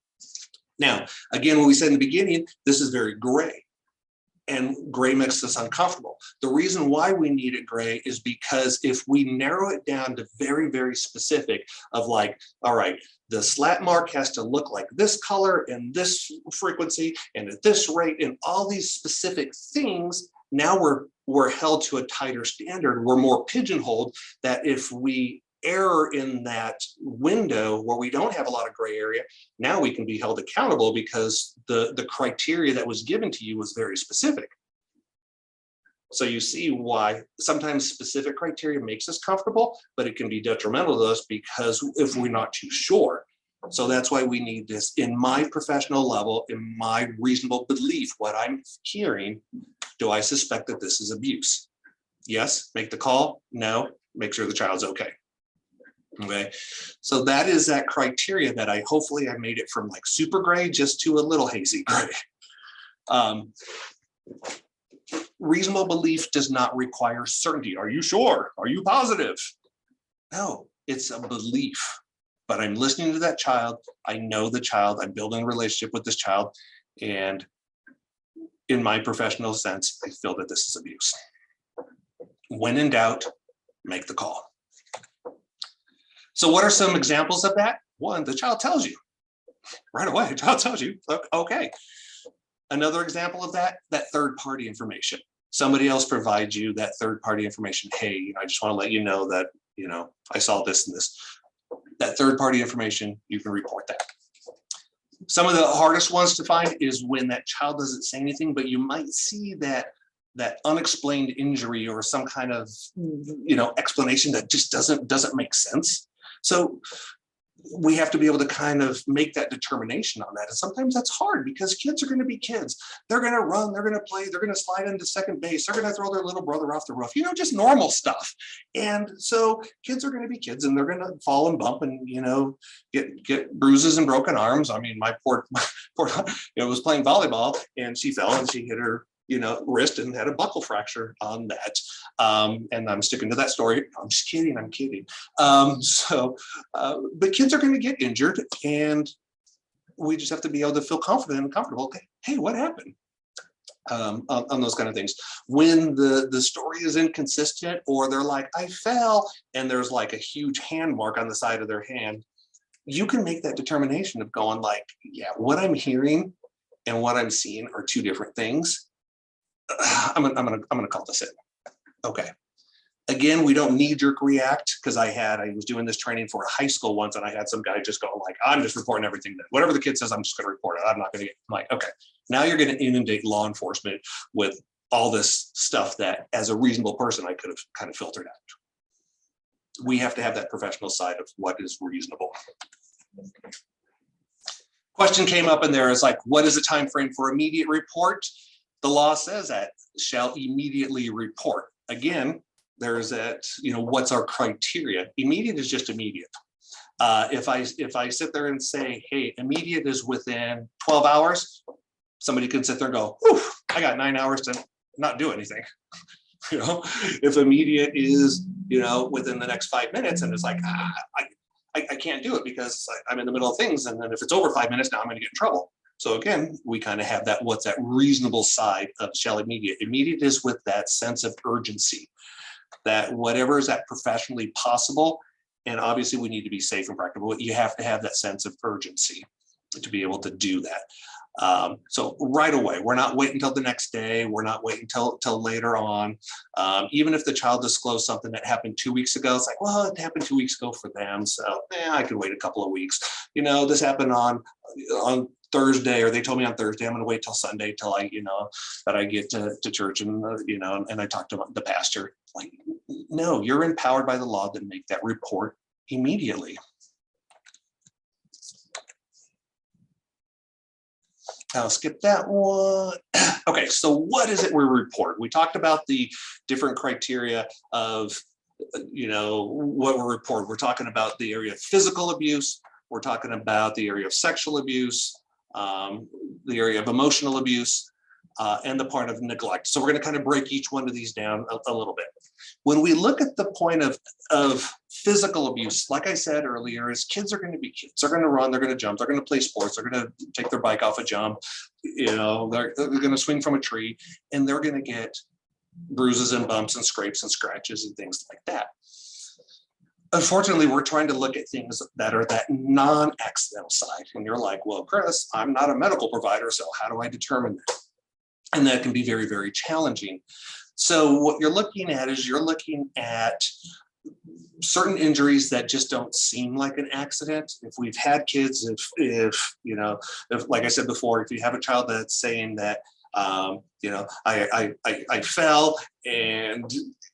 Now, again, what we said in the beginning, this is very gray, and gray makes us uncomfortable. The reason why we need it gray is because if we narrow it down to very, very specific of like, all right, the slat mark has to look like this color and this frequency and at this rate and all these specific things, now we're held to a tighter standard. We're more pigeonholed, that if we error in that window where we don't have a lot of gray area, now we can be held accountable because the criteria that was given to you was very specific. So you see why sometimes specific criteria makes us comfortable, but it can be detrimental to us because if we're not too sure. So that's why we need this in my professional level, in my reasonable belief, what I'm hearing, do I suspect that this is abuse? Yes, make the call. No, make sure the child's okay. Okay, so that is that criteria that hopefully I made it from like super gray just to a little hazy gray. Reasonable belief does not require certainty. Are you sure? Are you positive? No, it's a belief. But I'm listening to that child. I know the child. I'm building a relationship with this child. And in my professional sense, I feel that this is abuse. When in doubt, make the call. So what are some examples of that? One, the child tells you right away. The child tells you, okay. Another example of that third party information. Somebody else provides you that third party information. Hey, I just want to let you know that, I saw this and this. That third party information, you can report that. Some of the hardest ones to find is when that child doesn't say anything, but you might see that unexplained injury or some kind of, explanation that just doesn't make sense. So we have to be able to kind of make that determination on that. And sometimes that's hard because kids are going to be kids. They're going to run, they're going to play, they're going to slide into second base, they're going to throw their little brother off the roof, just normal stuff. And so kids are going to be kids and they're going to fall and bump and, get bruises and broken arms. I mean, my poor was playing volleyball and she fell and she hit her wrist and had a buckle fracture on that. And I'm sticking to that story. I'm just kidding. I'm kidding. But kids are going to get injured and we just have to be able to feel confident and comfortable. Okay, hey, what happened? On those kind of things. When the story is inconsistent or they're like, I fell and there's like a huge hand mark on the side of their hand, you can make that determination of going like, yeah, what I'm hearing and what I'm seeing are two different things. I'm gonna call this in. Okay. Again, we don't knee-jerk react because I was doing this training for a high school once and I had some guy just go like, I'm just reporting everything that whatever the kid says, I'm just gonna report it. I'm not gonna get like, okay. Now you're gonna inundate law enforcement with all this stuff that as a reasonable person, I could have kind of filtered out. We have to have that professional side of what is reasonable. Question came up in there is like, what is the time frame for immediate report? The law says that shall immediately report. Again, there's that, what's our criteria? Immediate is just immediate. If I sit there and say, hey, immediate is within 12 hours, somebody can sit there and go, whew, I got 9 hours to not do anything. If immediate is, within the next 5 minutes and it's like, I can't do it because I'm in the middle of things. And then if it's over 5 minutes, now I'm going to get in trouble. So again, we kind of have that, what's that reasonable side of shall immediate. Immediate is with that sense of urgency, that whatever is that professionally possible, and obviously we need to be safe and practical, but you have to have that sense of urgency to be able to do that. So right away, we're not waiting until the next day. We're not waiting till later on. Even if the child disclosed something that happened 2 weeks ago, it's like, well, it happened 2 weeks ago for them. So I could wait a couple of weeks. This happened on Thursday, or they told me on Thursday, I'm going to wait till Sunday till that I get to church and, and I talk to the pastor. Like, no, you're empowered by the law to make that report immediately. I'll skip that one. Okay, so what is it we report? We talked about the different criteria of, what we report. We're talking about the area of physical abuse. We're talking about the area of sexual abuse, the area of emotional abuse, and the part of neglect. So we're going to kind of break each one of these down a little bit. When we look at the point of physical abuse, like I said earlier, is kids are going to be kids. They're going to run, they're going to jump, they're going to play sports, they're going to take their bike off a jump, they're going to swing from a tree, and they're going to get bruises and bumps and scrapes and scratches and things like that. Unfortunately, we're trying to look at things that are that non-accidental side. And you're like, well, Chris, I'm not a medical provider, so how do I determine that? And that can be very, very challenging. So what you're looking at is you're looking at certain injuries that just don't seem like an accident. If we've had kids, if you know, if, like I said before, if you have a child that's saying that, you know, I fell and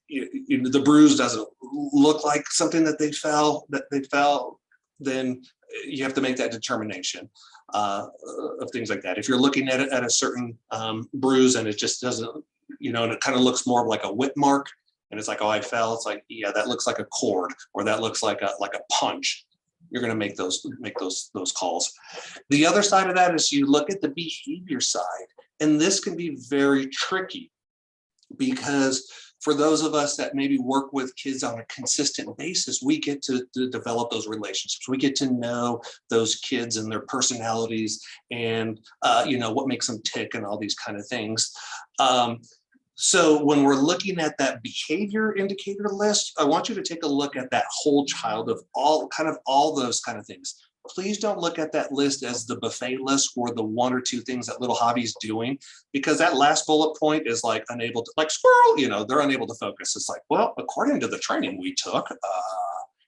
the bruise doesn't look like something that they fell, then you have to make that determination of things like that. If you're looking at it at a certain bruise and it just doesn't, you know, and it kind of looks more like a whip mark, and it's like, oh, I fell. It's like, yeah, that looks like a cord, or that looks like a punch. You're going to make those calls. The other side of that is you look at the behavior side, and this can be very tricky because for those of us that maybe work with kids on a consistent basis, we get to develop those relationships. We get to know those kids and their personalities and, you know, what makes them tick and all these kind of things. So when we're looking at that behavior indicator list, I want you to take a look at that whole child of all those kind of things. Please don't look at that list as the buffet list or the one or two things that little Javi's doing, because that last bullet point is like unable to, like squirrel, you know, they're unable to focus. It's like, well, according to the training we took,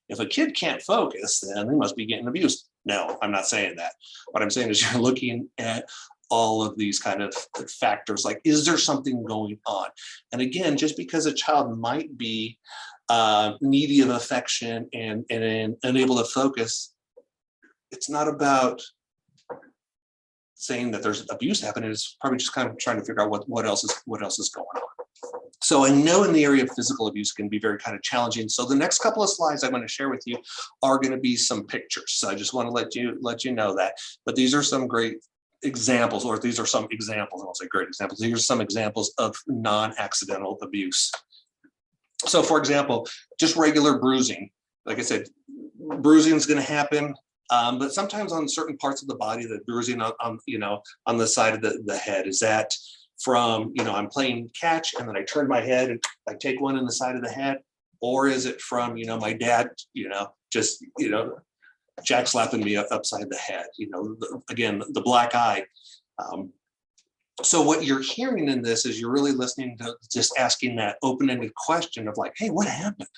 if a kid can't focus, then they must be getting abused. No, I'm not saying that. What I'm saying is you're looking at all of these kind of factors, like, is there something going on? And again, just because a child might be needy of affection and unable to focus, it's not about saying that there's abuse happening. It's probably just kind of trying to figure out what else is going on. So I know in the area of physical abuse can be very kind of challenging. So the next couple of slides I'm going to share with you are going to be some pictures. So I just want to let you know that. But these are some great examples, or these are some examples. I won't say great examples. These are some examples of non-accidental abuse. So for example, just regular bruising. Like I said, bruising is going to happen. But sometimes on certain parts of the body, the bruising on you know, on the side of the head, is that from, you know, I'm playing catch and then I turn my head and I take one in the side of the head, or is it from, you know, my dad, you know, just, you know, jack slapping me upside the head, you know, again, the black eye. So what you're hearing in this is you're really listening to just asking that open-ended question of like, hey, what happened?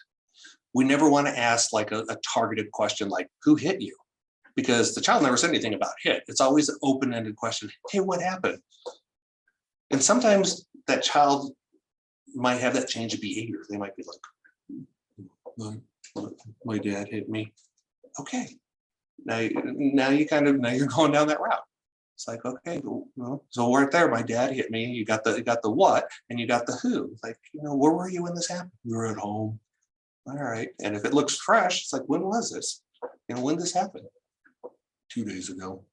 We never want to ask like a targeted question like, who hit you? Because the child never said anything about hit. It's always an open-ended question. Hey, what happened? And sometimes that child might have that change of behavior. They might be like, my dad hit me. Okay. Now you're going down that route. It's like, okay, well, so right there, my dad hit me. You got the what, and you got the who. It's like, you know, where were you when this happened? We were at home. All right. And if it looks fresh, it's like, when was this? You know, when did this happen? 2 days ago.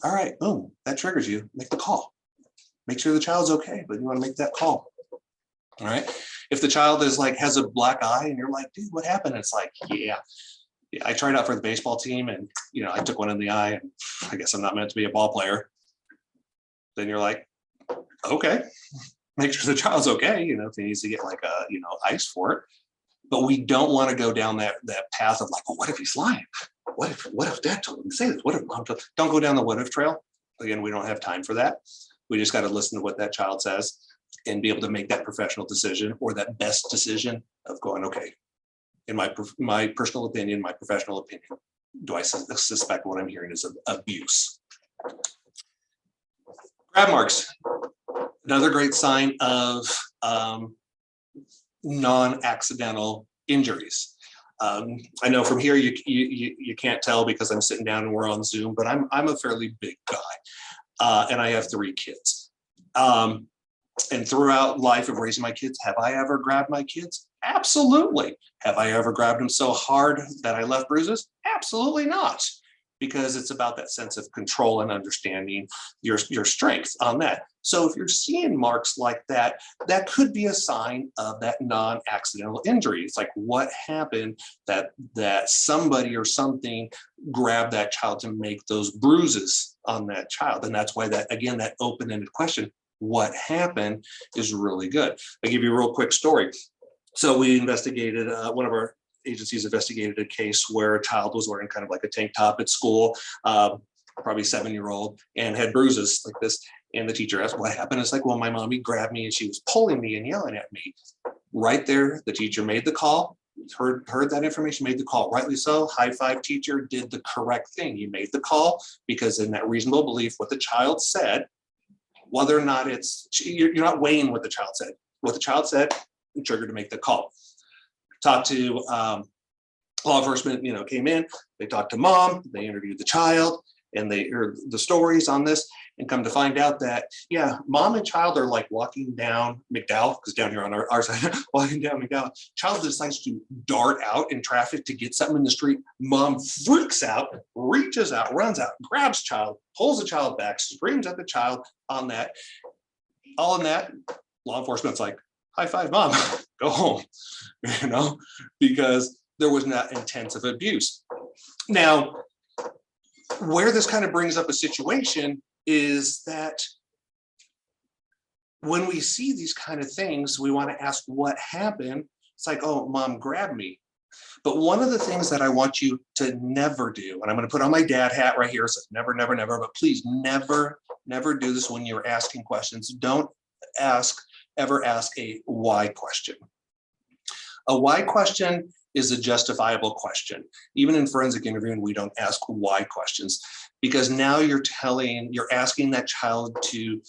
All right, boom, that triggers you. Make the call. Make sure the child's okay, but you want to make that call. All right. If the child is like has a black eye and you're like, dude, what happened? It's like, yeah, I tried out for the baseball team and, you know, I took one in the eye and I guess I'm not meant to be a ball player. Then you're like, okay, make sure the child's okay. You know, if he needs to get like a, you know, ice for it. But we don't want to go down that path of like, well, what if he's lying? What if dad told him to say this? What if mom told? Don't go down the what if trail. Again, we don't have time for that. We just got to listen to what that child says and be able to make that professional decision or that best decision of going, okay, in my personal opinion, my professional opinion, do I suspect what I'm hearing is abuse? Grab marks, another great sign of non-accidental injuries. I know from here you can't tell because I'm sitting down and we're on Zoom, but I'm a fairly big guy, and I have 3 kids. And throughout life of raising my kids, have I ever grabbed my kids? Absolutely. Have I ever grabbed them so hard that I left bruises? Absolutely not. Because it's about that sense of control and understanding your strength on that. So if you're seeing marks like that, that could be a sign of that non-accidental injury. It's like, what happened that somebody or something grabbed that child to make those bruises on that child? And that's why that, again, that open-ended question, what happened, is really good. I'll give you a real quick story. So we investigated, one of our agencies investigated a case where a child was wearing kind of like a tank top at school, probably 7-year-old, and had bruises like this. And the teacher asked, what happened? It's like, well, my mommy grabbed me and she was pulling me and yelling at me. Right there, the teacher made the call, heard that information, made the call, rightly so. High five, teacher, did the correct thing. You made the call because in that reasonable belief, what the child said, whether or not you're not weighing what the child said. What the child said triggered to make the call. Talked to law enforcement, came in, they talked to mom, they interviewed the child, and they heard the stories on this, and come to find out that, yeah, mom and child are like walking down McDowell, because down here on our side, walking down McDowell. Child decides to dart out in traffic to get something in the street. Mom freaks out, reaches out, runs out, grabs child, pulls the child back, screams at the child on that. All in that, law enforcement's like, high five, mom, go home, because there was not intensive abuse. Now, where this kind of brings up a situation is that when we see these kind of things, we want to ask what happened. It's like, oh, mom grabbed me. But one of the things that I want you to never do, and I'm going to put on my dad hat right here, so never, never, never, but please never, never do this when you're asking questions. Don't ever ask a why question. A why question is a justifiable question. Even in forensic interviewing, we don't ask why questions, because now you're asking that child to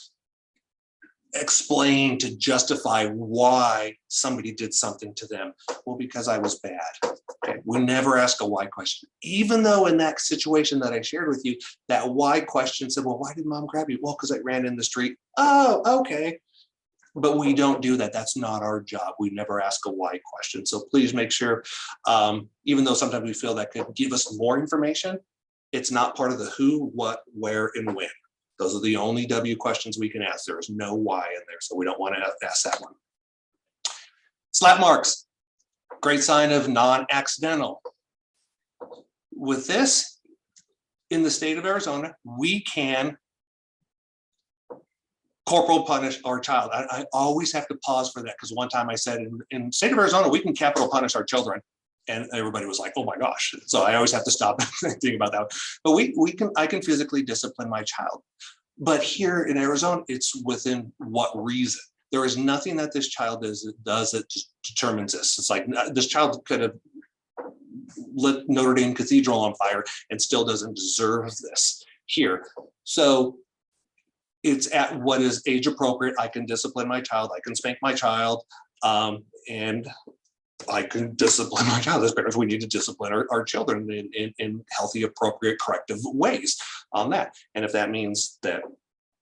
explain, to justify why somebody did something to them. Well, because I was bad. Okay, we never ask a why question. Even though in that situation that I shared with you, that why question said, well, why did mom grab you? Well, because I ran in the street. Oh, okay. But we don't do that. That's not our job. We never ask a why question. So please make sure, even though sometimes we feel that could give us more information, it's not part of the who, what, where, and when. Those are the only W questions we can ask. There is no why in there, so we don't want to ask that one. Slap marks, great sign of non-accidental. With this, in the state of Arizona, we can corporal punish our child. I always have to pause for that, because one time I said in the state of Arizona, we can capital punish our children. And everybody was like, oh my gosh. So I always have to stop and think about that. But I can physically discipline my child. But here in Arizona, it's within what reason? There is nothing that this child does that determines this. It's like this child could have lit Notre Dame Cathedral on fire and still doesn't deserve this here. So it's at what is age appropriate. I can discipline my child. I can spank my child. And I can discipline my child. As parents, we need to discipline our children in healthy, appropriate, corrective ways on that. And if that means that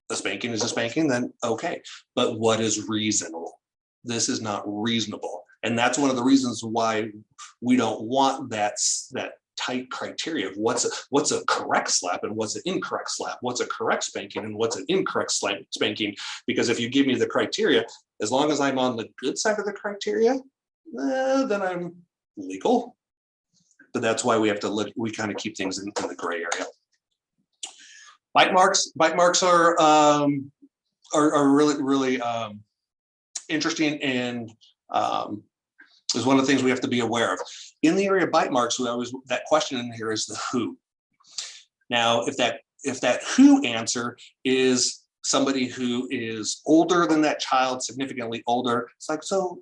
a spanking is a spanking, then okay. But what is reasonable? This is not reasonable. And that's one of the reasons why we don't want that tight criteria of what's a correct slap and what's an incorrect slap, what's a correct spanking and what's an incorrect spanking. Because if you give me the criteria, as long as I'm on the good side of the criteria, then I'm legal. But that's why we have to look, we kind of keep things in the gray area. Bite marks are really, really interesting, and is one of the things we have to be aware of. In the area of bite marks, that question in here is the who. Now, if that who answer is somebody who is older than that child, significantly older, it's like, so,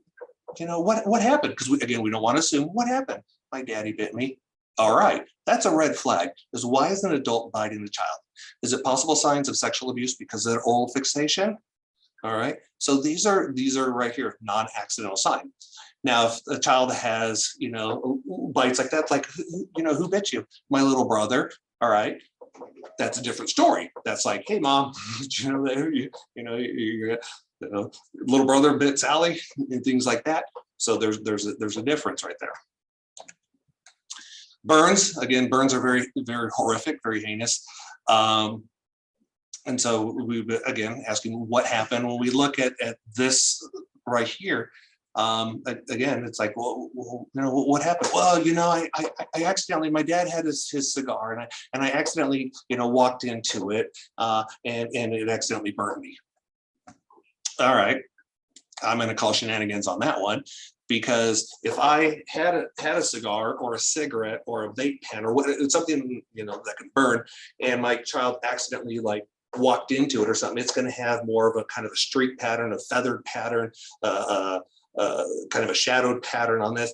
what happened? Because we don't want to assume what happened. My daddy bit me. All right, that's a red flag. Is why is an adult biting the child? Is it possible signs of sexual abuse because of their oral fixation? All right, so these are right here, non-accidental sign. Now, if a child has, bites like that, like, who bit you? My little brother. All right, that's a different story. That's like, hey, mom, little brother bit Sally and things like that. So there's a difference right there. Burns, again, burns are very, very horrific, very heinous. And so we, again, asking what happened. When we look at this right here, again, it's like, well, what happened? Well, I accidentally, my dad had his cigar, and I accidentally, walked into it, and it accidentally burned me. All right, I'm going to call shenanigans on that one, because if I had a cigar or a cigarette or a vape pen or something that can burn, and my child accidentally walked into it or something, it's going to have more of a kind of a streak pattern, a feathered pattern, kind of a shadowed pattern on this.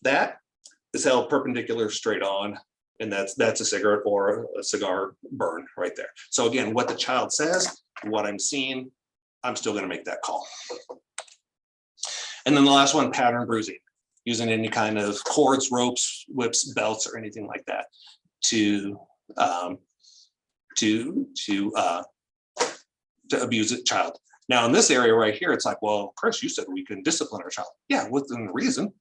That is held perpendicular straight on, and that's a cigarette or a cigar burn right there. So again, what the child says, what I'm seeing, I'm still going to make that call. And then the last one, pattern bruising, using any kind of cords, ropes, whips, belts, or anything like that to abuse a child. Now in this area right here, it's like, well, Chris, you said we can discipline our child. Yeah, within reason.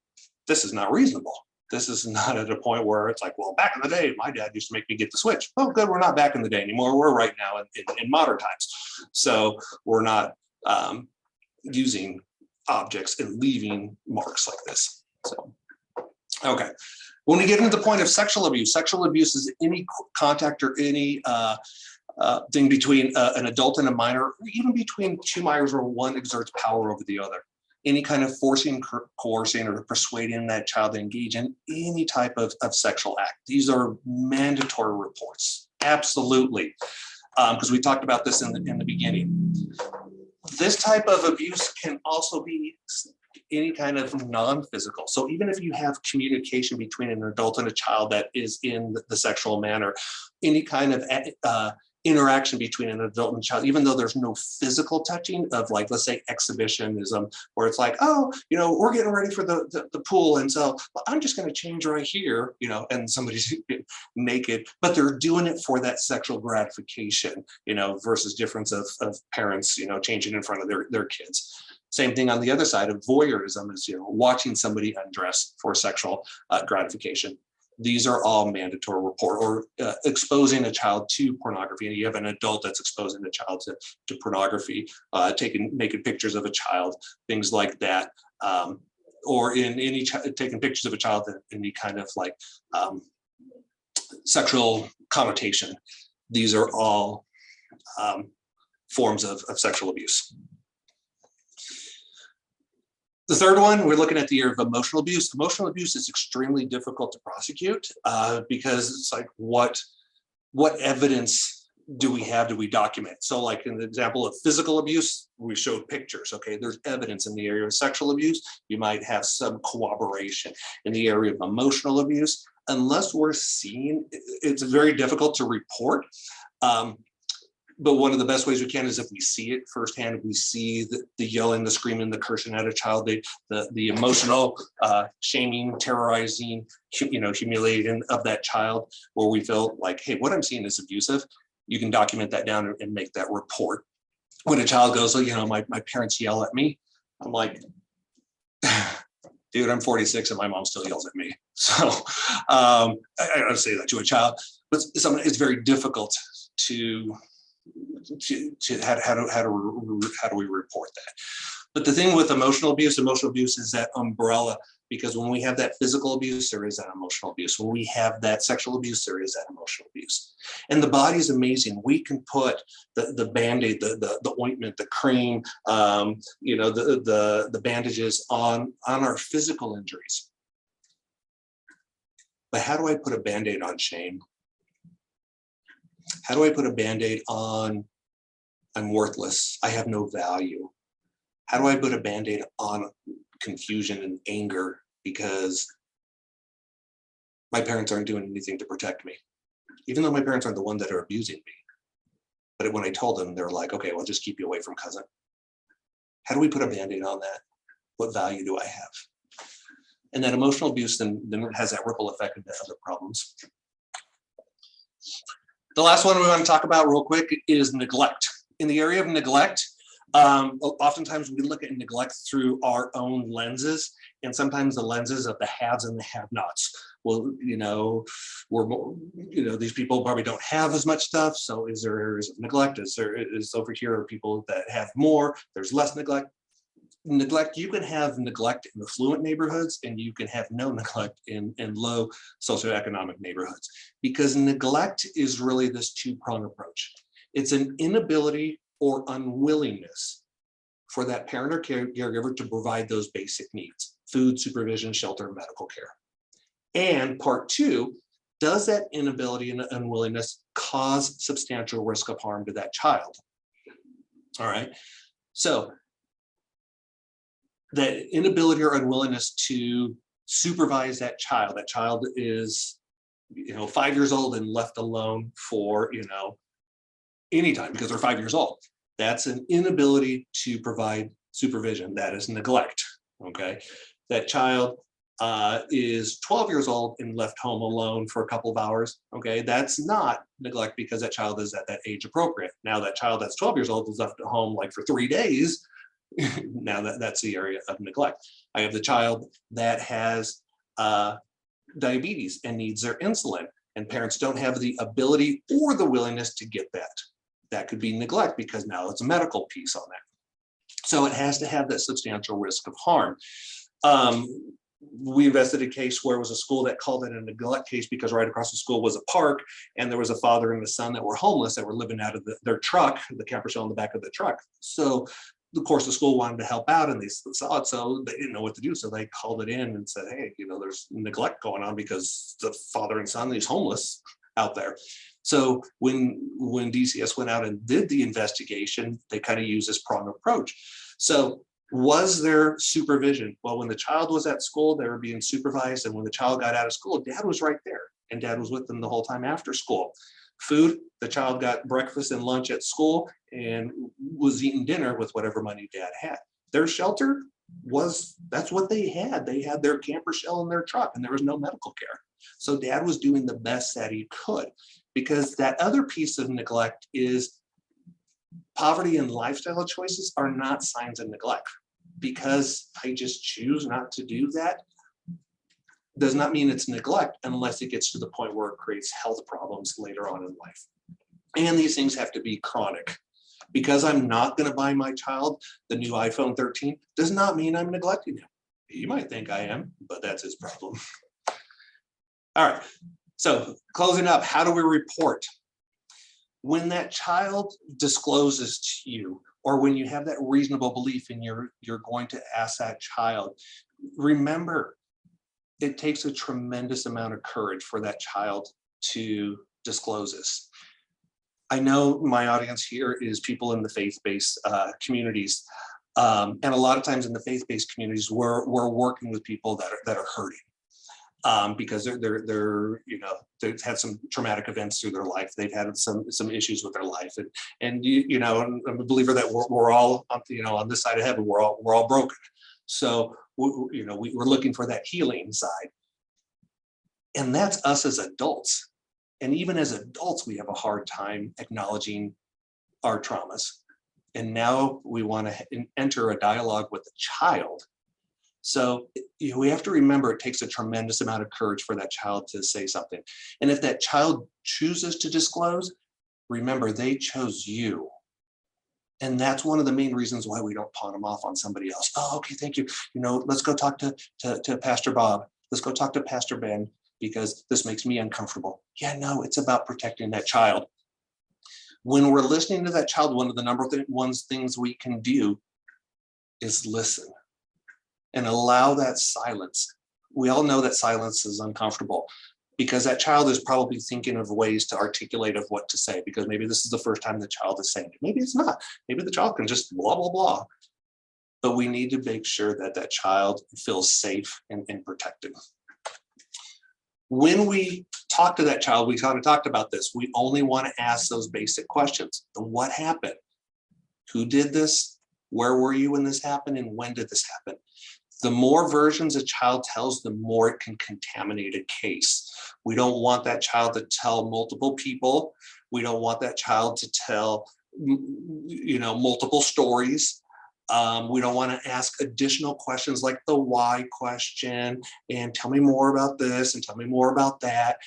This is not reasonable. This is not at a point where it's like, well, back in the day, my dad used to make me get the switch. Oh, good, we're not back in the day anymore. We're right now in modern times. So we're not using objects and leaving marks like this. So, okay. When we get into the point of sexual abuse is any contact or any thing between an adult and a minor, or even between two minors where one exerts power over the other. Any kind of forcing, coercing, or persuading that child to engage in any type of sexual act. These are mandatory reports, absolutely, because we talked about this in the beginning. This type of abuse can also be any kind of non-physical. So even if you have communication between an adult and a child that is in the sexual manner, any kind of interaction between an adult and child, even though there's no physical touching of, like, let's say exhibitionism, where it's like, oh, we're getting ready for the pool, and so I'm just going to change right here, and somebody's naked, but they're doing it for that sexual gratification, versus difference of parents, changing in front of their kids. Same thing on the other side of voyeurism is, watching somebody undress for sexual gratification. These are all mandatory report, or exposing a child to pornography. And you have an adult that's exposing a child to pornography, making pictures of a child, things like that. Or in any taking pictures of a child in any kind of like sexual connotation. These are all forms of sexual abuse. The third one, we're looking at the area of emotional abuse. Emotional abuse is extremely difficult to prosecute because it's like, what evidence do we have? Do we document? So like in the example of physical abuse, we showed pictures. Okay, there's evidence. In the area of sexual abuse, you might have some corroboration. In the area of emotional abuse, unless we're seeing, it's very difficult to report. But one of the best ways we can is if we see it firsthand, if we see the yelling, the screaming, the cursing at a child, the emotional shaming, terrorizing, humiliating of that child, where we feel like, hey, what I'm seeing is abusive. You can document that down and make that report. When a child goes, oh, my parents yell at me, I'm like, dude, I'm 46 and my mom still yells at me. So I don't say that to a child, but it's very difficult to how do we report that? But the thing with emotional abuse is that umbrella, because when we have that physical abuse, there is that emotional abuse. When we have that sexual abuse, there is that emotional abuse. And the body is amazing. We can put the Band-Aid, the ointment, the cream, the bandages on our physical injuries. But how do I put a Band-Aid on shame? How do I put a Band-Aid on I'm worthless, I have no value? How do I put a Band-Aid on confusion and anger because my parents aren't doing anything to protect me? Even though my parents aren't the ones that are abusing me. But when I told them, they're like, okay, well, just keep you away from cousin. How do we put a Band-Aid on that? What value do I have? And that emotional abuse then has that ripple effect into other problems. The last one we want to talk about real quick is neglect. In the area of neglect, oftentimes we look at neglect through our own lenses, and sometimes the lenses of the haves and the have-nots. Well, these people probably don't have as much stuff. So is there areas of neglect? Is over here are people that have more? There's less neglect. You can have neglect in affluent neighborhoods, and you can have no neglect in low socioeconomic neighborhoods, because neglect is really this two-pronged approach. It's an inability or unwillingness for that parent or caregiver to provide those basic needs: food, supervision, shelter, medical care. And part two, does that inability and unwillingness cause substantial risk of harm to that child? All right, so that inability or unwillingness to supervise that child. That child is, 5 years old and left alone for, anytime because they're 5 years old. That's an inability to provide supervision. That is neglect. Okay. That child is 12 years old and left home alone for a couple of hours. Okay. That's not neglect because that child is at that age appropriate. Now that child that's 12 years old is left at home like for 3 days. Now that's the area of neglect. I have the child that has diabetes and needs their insulin, and parents don't have the ability or the willingness to get that. That could be neglect because now it's a medical piece on that. So it has to have that substantial risk of harm. We investigated a case where it was a school that called it a neglect case because right across the school was a park, and there was a father and a son that were homeless that were living out of their truck, the camper shell in the back of the truck. So of course, the school wanted to help out and they saw it, so they didn't know what to do. So they called it in and said, hey, there's neglect going on because the father and son, he's homeless out there. So when DCS went out and did the investigation, they kind of used this prong approach. So was there supervision? Well, when the child was at school, they were being supervised. And when the child got out of school, dad was right there and dad was with them the whole time after school. Food, the child got breakfast and lunch at school and was eating dinner with whatever money dad had. Their shelter that's what they had. They had their camper shell in their truck and there was no medical care. So dad was doing the best that he could, because that other piece of neglect is poverty and lifestyle choices are not signs of neglect. Because I just choose not to do that does not mean it's neglect unless it gets to the point where it creates health problems later on in life. And these things have to be chronic. Because I'm not going to buy my child the new iPhone 13 does not mean I'm neglecting him. He might think I am, but that's his problem. All right, so closing up, how do we report? When that child discloses to you, or when you have that reasonable belief and you're going to ask that child, remember, it takes a tremendous amount of courage for that child to disclose this. I know my audience here is people in the faith-based communities. And a lot of times in the faith-based communities, we're working with people that are hurting because they've had some traumatic events through their life. They've had some issues with their life. And I'm a believer that we're all, on this side of heaven, we're all broken. So, we're looking for that healing side. And that's us as adults. And even as adults, we have a hard time acknowledging our traumas. And now we want to enter a dialogue with the child. So we have to remember it takes a tremendous amount of courage for that child to say something. And if that child chooses to disclose, remember they chose you. And that's one of the main reasons why we don't pawn them off on somebody else. Oh, okay, thank you. Let's go talk to Pastor Bob. Let's go talk to Pastor Ben, because this makes me uncomfortable. Yeah, no, it's about protecting that child. When we're listening to that child, one of the number one things we can do is listen and allow that silence. We all know that silence is uncomfortable because that child is probably thinking of ways to articulate of what to say, because maybe this is the first time the child is saying it. Maybe it's not. Maybe the child can just blah, blah, blah. But we need to make sure that that child feels safe and protected. When we talk to that child, we kind of talked about this. We only want to ask those basic questions. The what happened? Who did this? Where were you when this happened? And when did this happen? The more versions a child tells, the more it can contaminate a case. We don't want that child to tell multiple people. We don't want that child to tell, multiple stories. We don't want to ask additional questions like the why question and tell me more about this and tell me more about that.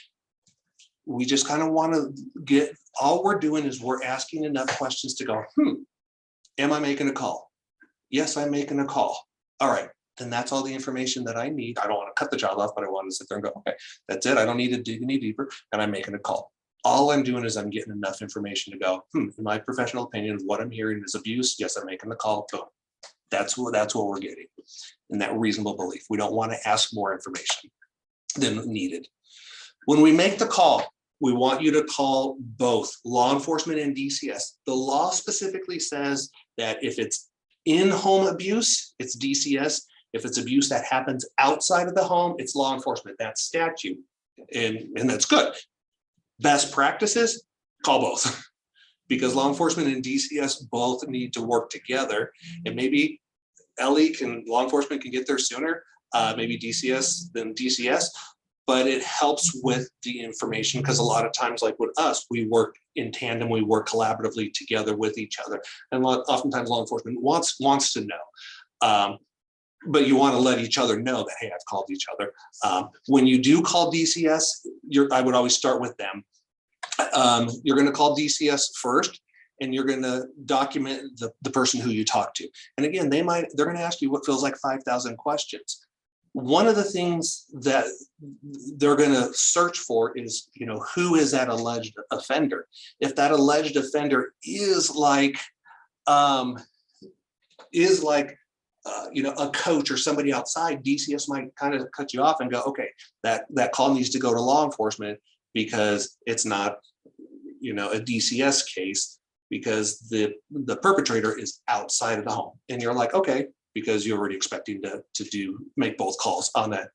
We just kind of want to all we're doing is we're asking enough questions to go, am I making a call? Yes, I'm making a call. All right, then that's all the information that I need. I don't want to cut the child off, but I want to sit there and go, okay, that's it. I don't need to dig any deeper, and I'm making a call. All I'm doing is I'm getting enough information to go, in my professional opinion, what I'm hearing is abuse. Yes, I'm making the call. Boom. That's what we're getting in that reasonable belief. We don't want to ask more information than needed. When we make the call, we want you to call both law enforcement and DCS. The law specifically says that if it's in-home abuse, it's DCS. If it's abuse that happens outside of the home, it's law enforcement. That's statute, and that's good. Best practices, call both. Because law enforcement and DCS both need to work together, and maybe law enforcement can get there sooner, maybe DCS than DCS, but it helps with the information, because a lot of times, like with us, we work in tandem, we work collaboratively together with each other, and oftentimes law enforcement wants to know. But you want to let each other know that, hey, I've called each other. When you do call DCS, I would always start with them. You're going to call DCS first, and you're going to document the person who you talk to. And again, they're going to ask you what feels like 5,000 questions. One of the things that they're going to search for is, who is that alleged offender? If that alleged offender is like a coach or somebody outside, DCS might kind of cut you off and go, okay, that call needs to go to law enforcement, because it's not, a DCS case, because the perpetrator is outside of the home. And you're like, okay, because you're already expecting to make both calls on that.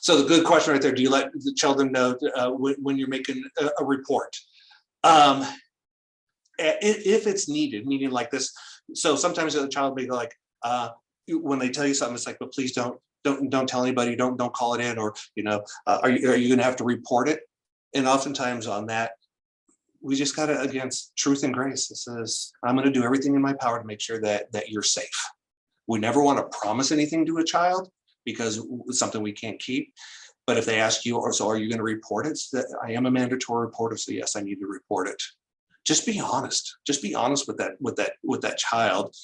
So the good question right there, do you let the children know when you're making a report? If it's needed, meaning like this. So sometimes the child may go like, when they tell you something, it's like, but please don't tell anybody, don't call it in, or, are you going to have to report it? And oftentimes on that, we just got to, against truth and grace. It says, I'm going to do everything in my power to make sure that you're safe. We never want to promise anything to a child, because it's something we can't keep. But if they ask you, so are you going to report it? So that I am a mandatory reporter, so yes, I need to report it. Just be honest. Just be honest with that child,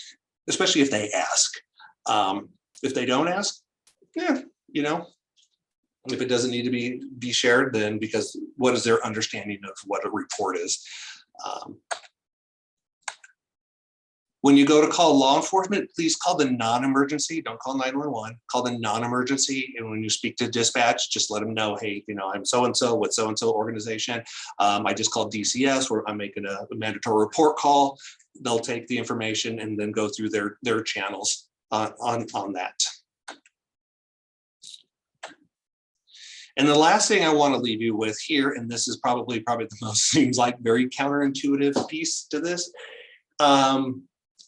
especially if they ask. If they don't ask, yeah, if it doesn't need to be shared, then because what is their understanding of what a report is? When you go to call law enforcement, please call the non-emergency. Don't call 911. Call the non-emergency. And when you speak to dispatch, just let them know, hey, I'm so-and-so with so-and-so organization. I just called DCS, where I'm making a mandatory report call. They'll take the information and then go through their channels on that. And the last thing I want to leave you with here, and this is probably the most seems like very counterintuitive piece to this,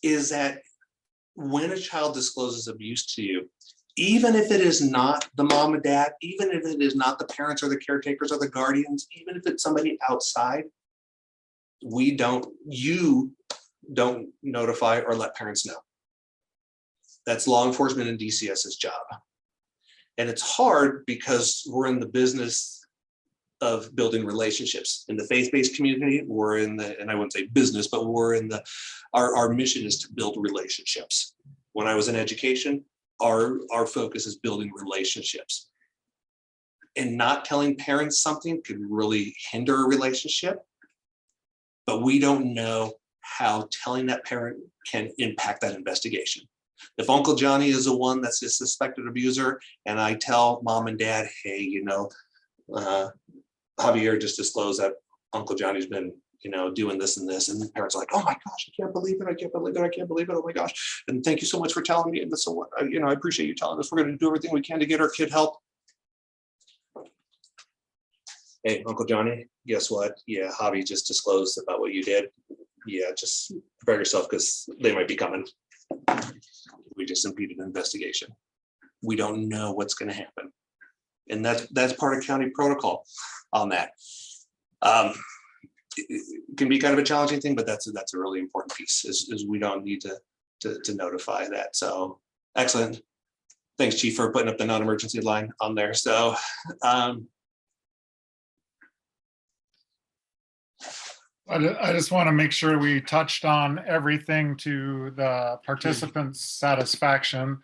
is that when a child discloses abuse to you, even if it is not the mom and dad, even if it is not the parents or the caretakers or the guardians, even if it's somebody outside, you don't notify or let parents know. That's law enforcement and DCS's job. And it's hard because we're in the business of building relationships. In the faith-based community, we're in the, and I wouldn't say business, but we're in our mission is to build relationships. When I was in education, our focus is building relationships. And not telling parents something could really hinder a relationship, but we don't know how telling that parent can impact that investigation. If Uncle Johnny is the one that's a suspected abuser, and I tell mom and dad, hey, Javier just disclosed that Uncle Johnny's been, doing this and this, and the parents are like, oh my gosh, I can't believe it, I can't believe it, I can't believe it, oh my gosh, and thank you so much for telling me. And so what, I appreciate you telling us. We're going to do everything we can to get our kid help. Hey, Uncle Johnny, guess what? Yeah, Javi just disclosed about what you did. Yeah, just prepare yourself, because they might be coming. We just impeded an investigation. We don't know what's going to happen. And that's part of county protocol on that. It can be kind of a challenging thing, but that's a really important piece, is we don't need to notify that. So excellent. Thanks, Chief, for putting up the non-emergency line on there. So I just want to make sure we touched on everything to the participants' satisfaction.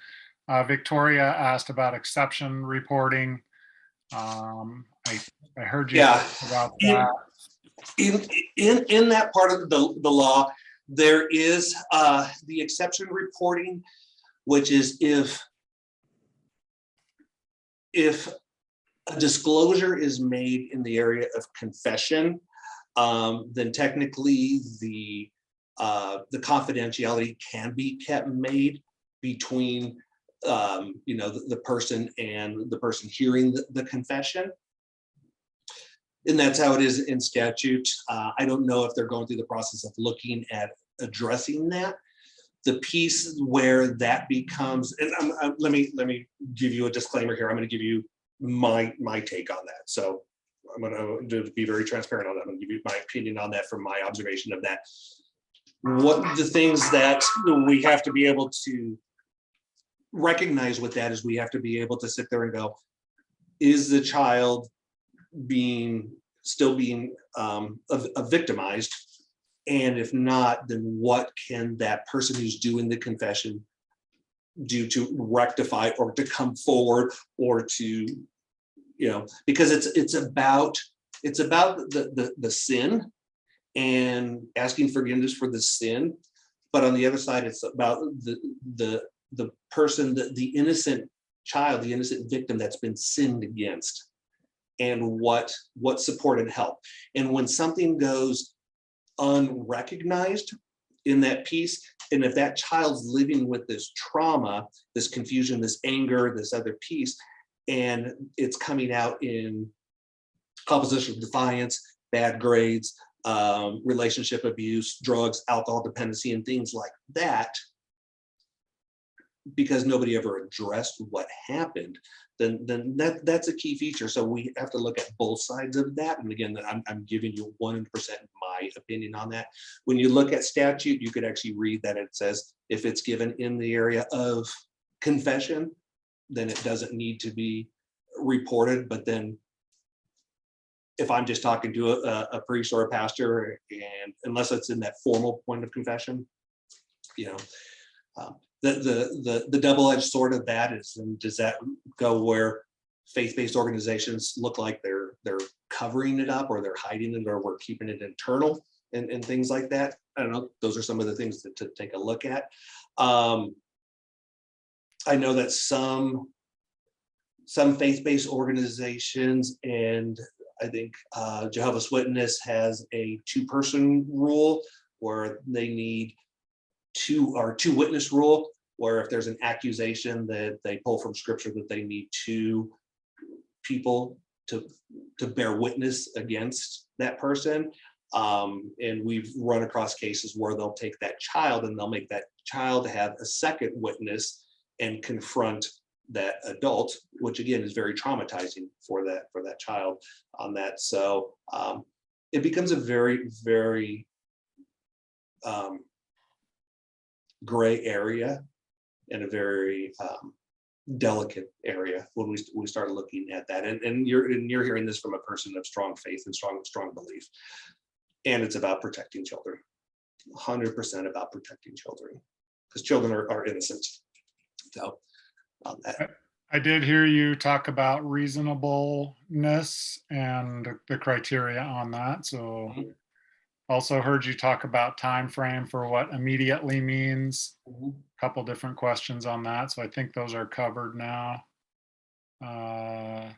Victoria asked about exception reporting. I heard you about that. In that part of the law, there is the exception reporting, which is if a disclosure is made in the area of confession, then technically the confidentiality can be kept made. between the person and the person hearing the confession. And that's how it is in statute. I don't know if they're going through the process of looking at addressing that. The piece where that becomes, and let me give you a disclaimer here. I'm going to give you my take on that. So I'm going to be very transparent on that. I'm going to give you my opinion on that from my observation of that. What the things that we have to be able to recognize with that is we have to be able to sit there and go, is the child still being victimized? And if not, then what can that person who's doing the confession do to rectify or to come forward or to, because it's about the sin and asking forgiveness for the sin. But on the other side, it's about the person, the innocent child, the innocent victim that's been sinned against, and what support and help. And when something goes unrecognized in that piece, and if that child's living with this trauma, this confusion, this anger, this other piece, and it's coming out in opposition, defiance, bad grades, relationship abuse, drugs, alcohol dependency, and things like that, because nobody ever addressed what happened, then that's a key feature. So we have to look at both sides of that. And again, I'm giving you 100% my opinion on that. When you look at statute, you could actually read that it says if it's given in the area of confession, then it doesn't need to be reported. But then if I'm just talking to a priest or a pastor, and unless it's in that formal point of confession, the double-edged sword of that is, and does that go where faith-based organizations look like they're covering it up, or they're hiding it, or we're keeping it internal, and things like that? I don't know. Those are some of the things to take a look at. I know that some faith-based organizations, and I think Jehovah's Witness has a 2-person rule where they need two witness rule, where if there's an accusation that they pull from scripture that they need 2 people to bear witness against that person. And we've run across cases where they'll take that child and they'll make that child have a second witness and confront that adult, which again is very traumatizing for that child on that. So it becomes a very, very gray area, and a very delicate area when we start looking at that. And you're hearing this from a person of strong faith and strong belief. And it's about protecting children, 100% about protecting children, because children are innocent. So I did hear you talk about reasonableness and the criteria on that. So also heard you talk about time frame for what immediately means. A couple different questions on that. So I think those are covered now. I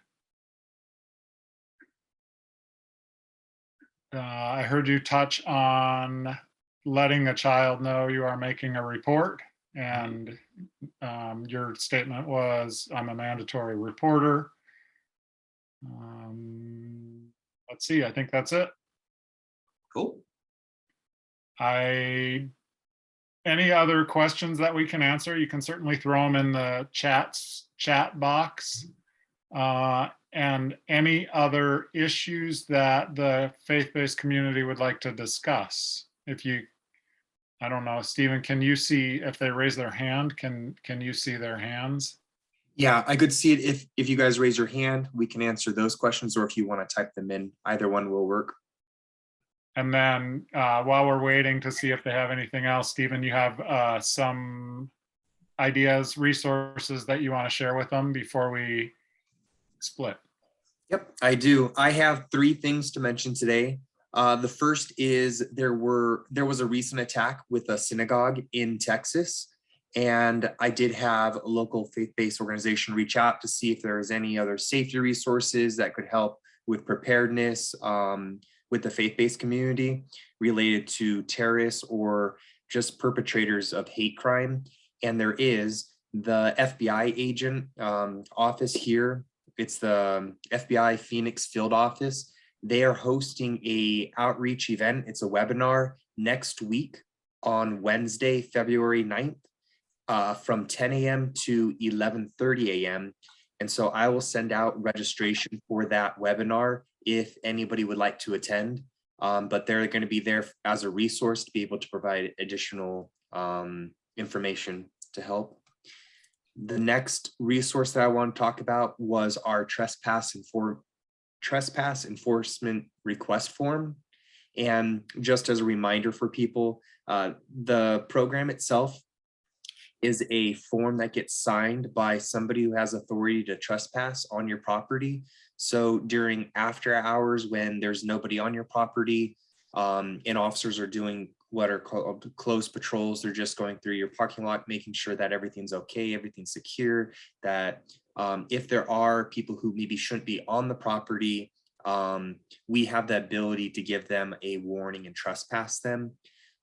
heard you touch on letting a child know you are making a report, and your statement was, I'm a mandatory reporter. Let's see, I think that's it. cool. Any other questions that we can answer? You can certainly throw them in the chat box. And any other issues that the faith-based community would like to discuss. I don't know, Stephen, can you see if they raise their hand? Can you see their hands? Yeah, I could see it. If you guys raise your hand, we can answer those questions, or if you want to type them in, either one will work. And then while we're waiting to see if they have anything else, Stephen, you have some ideas, resources that you want to share with them before we split? Yep, I do. I have 3 things to mention today. The first is there was a recent attack with a synagogue in Texas, and I did have a local faith-based organization reach out to see if there is any other safety resources that could help with preparedness with the faith-based community related to terrorists or just perpetrators of hate crime. and there is the FBI agent office here. It's the FBI Phoenix field office. They are hosting a outreach event. It's a webinar next week on Wednesday, February 9th from 10 a.m. to 11:30 a.m. And so I will send out registration for that webinar if anybody would like to attend. But they're going to be there as a resource to be able to provide additional information to help. The next resource that I want to talk about was our trespass enforcement request form. And just as a reminder for people, the program itself is a form that gets signed by somebody who has authority to trespass on your property. So during after hours, when there's nobody on your property, and officers are doing what are called closed patrols, they're just going through your parking lot, making sure that everything's okay, everything's secure, that if there are people who maybe shouldn't be on the property, we have the ability to give them a warning and trespass them.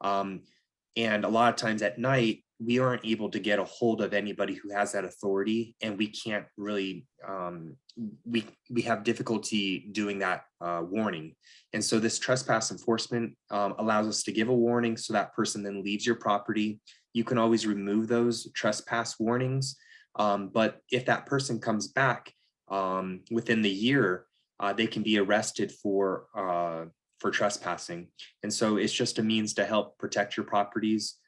And a lot of times at night, we aren't able to get a hold of anybody who has that authority, and we can't really, we have difficulty doing that warning. And so this trespass enforcement allows us to give a warning so that person then leaves your property. You can always remove those trespass warnings. But if that person comes back within the year, they can be arrested for trespassing. And so it's just a means to help protect your properties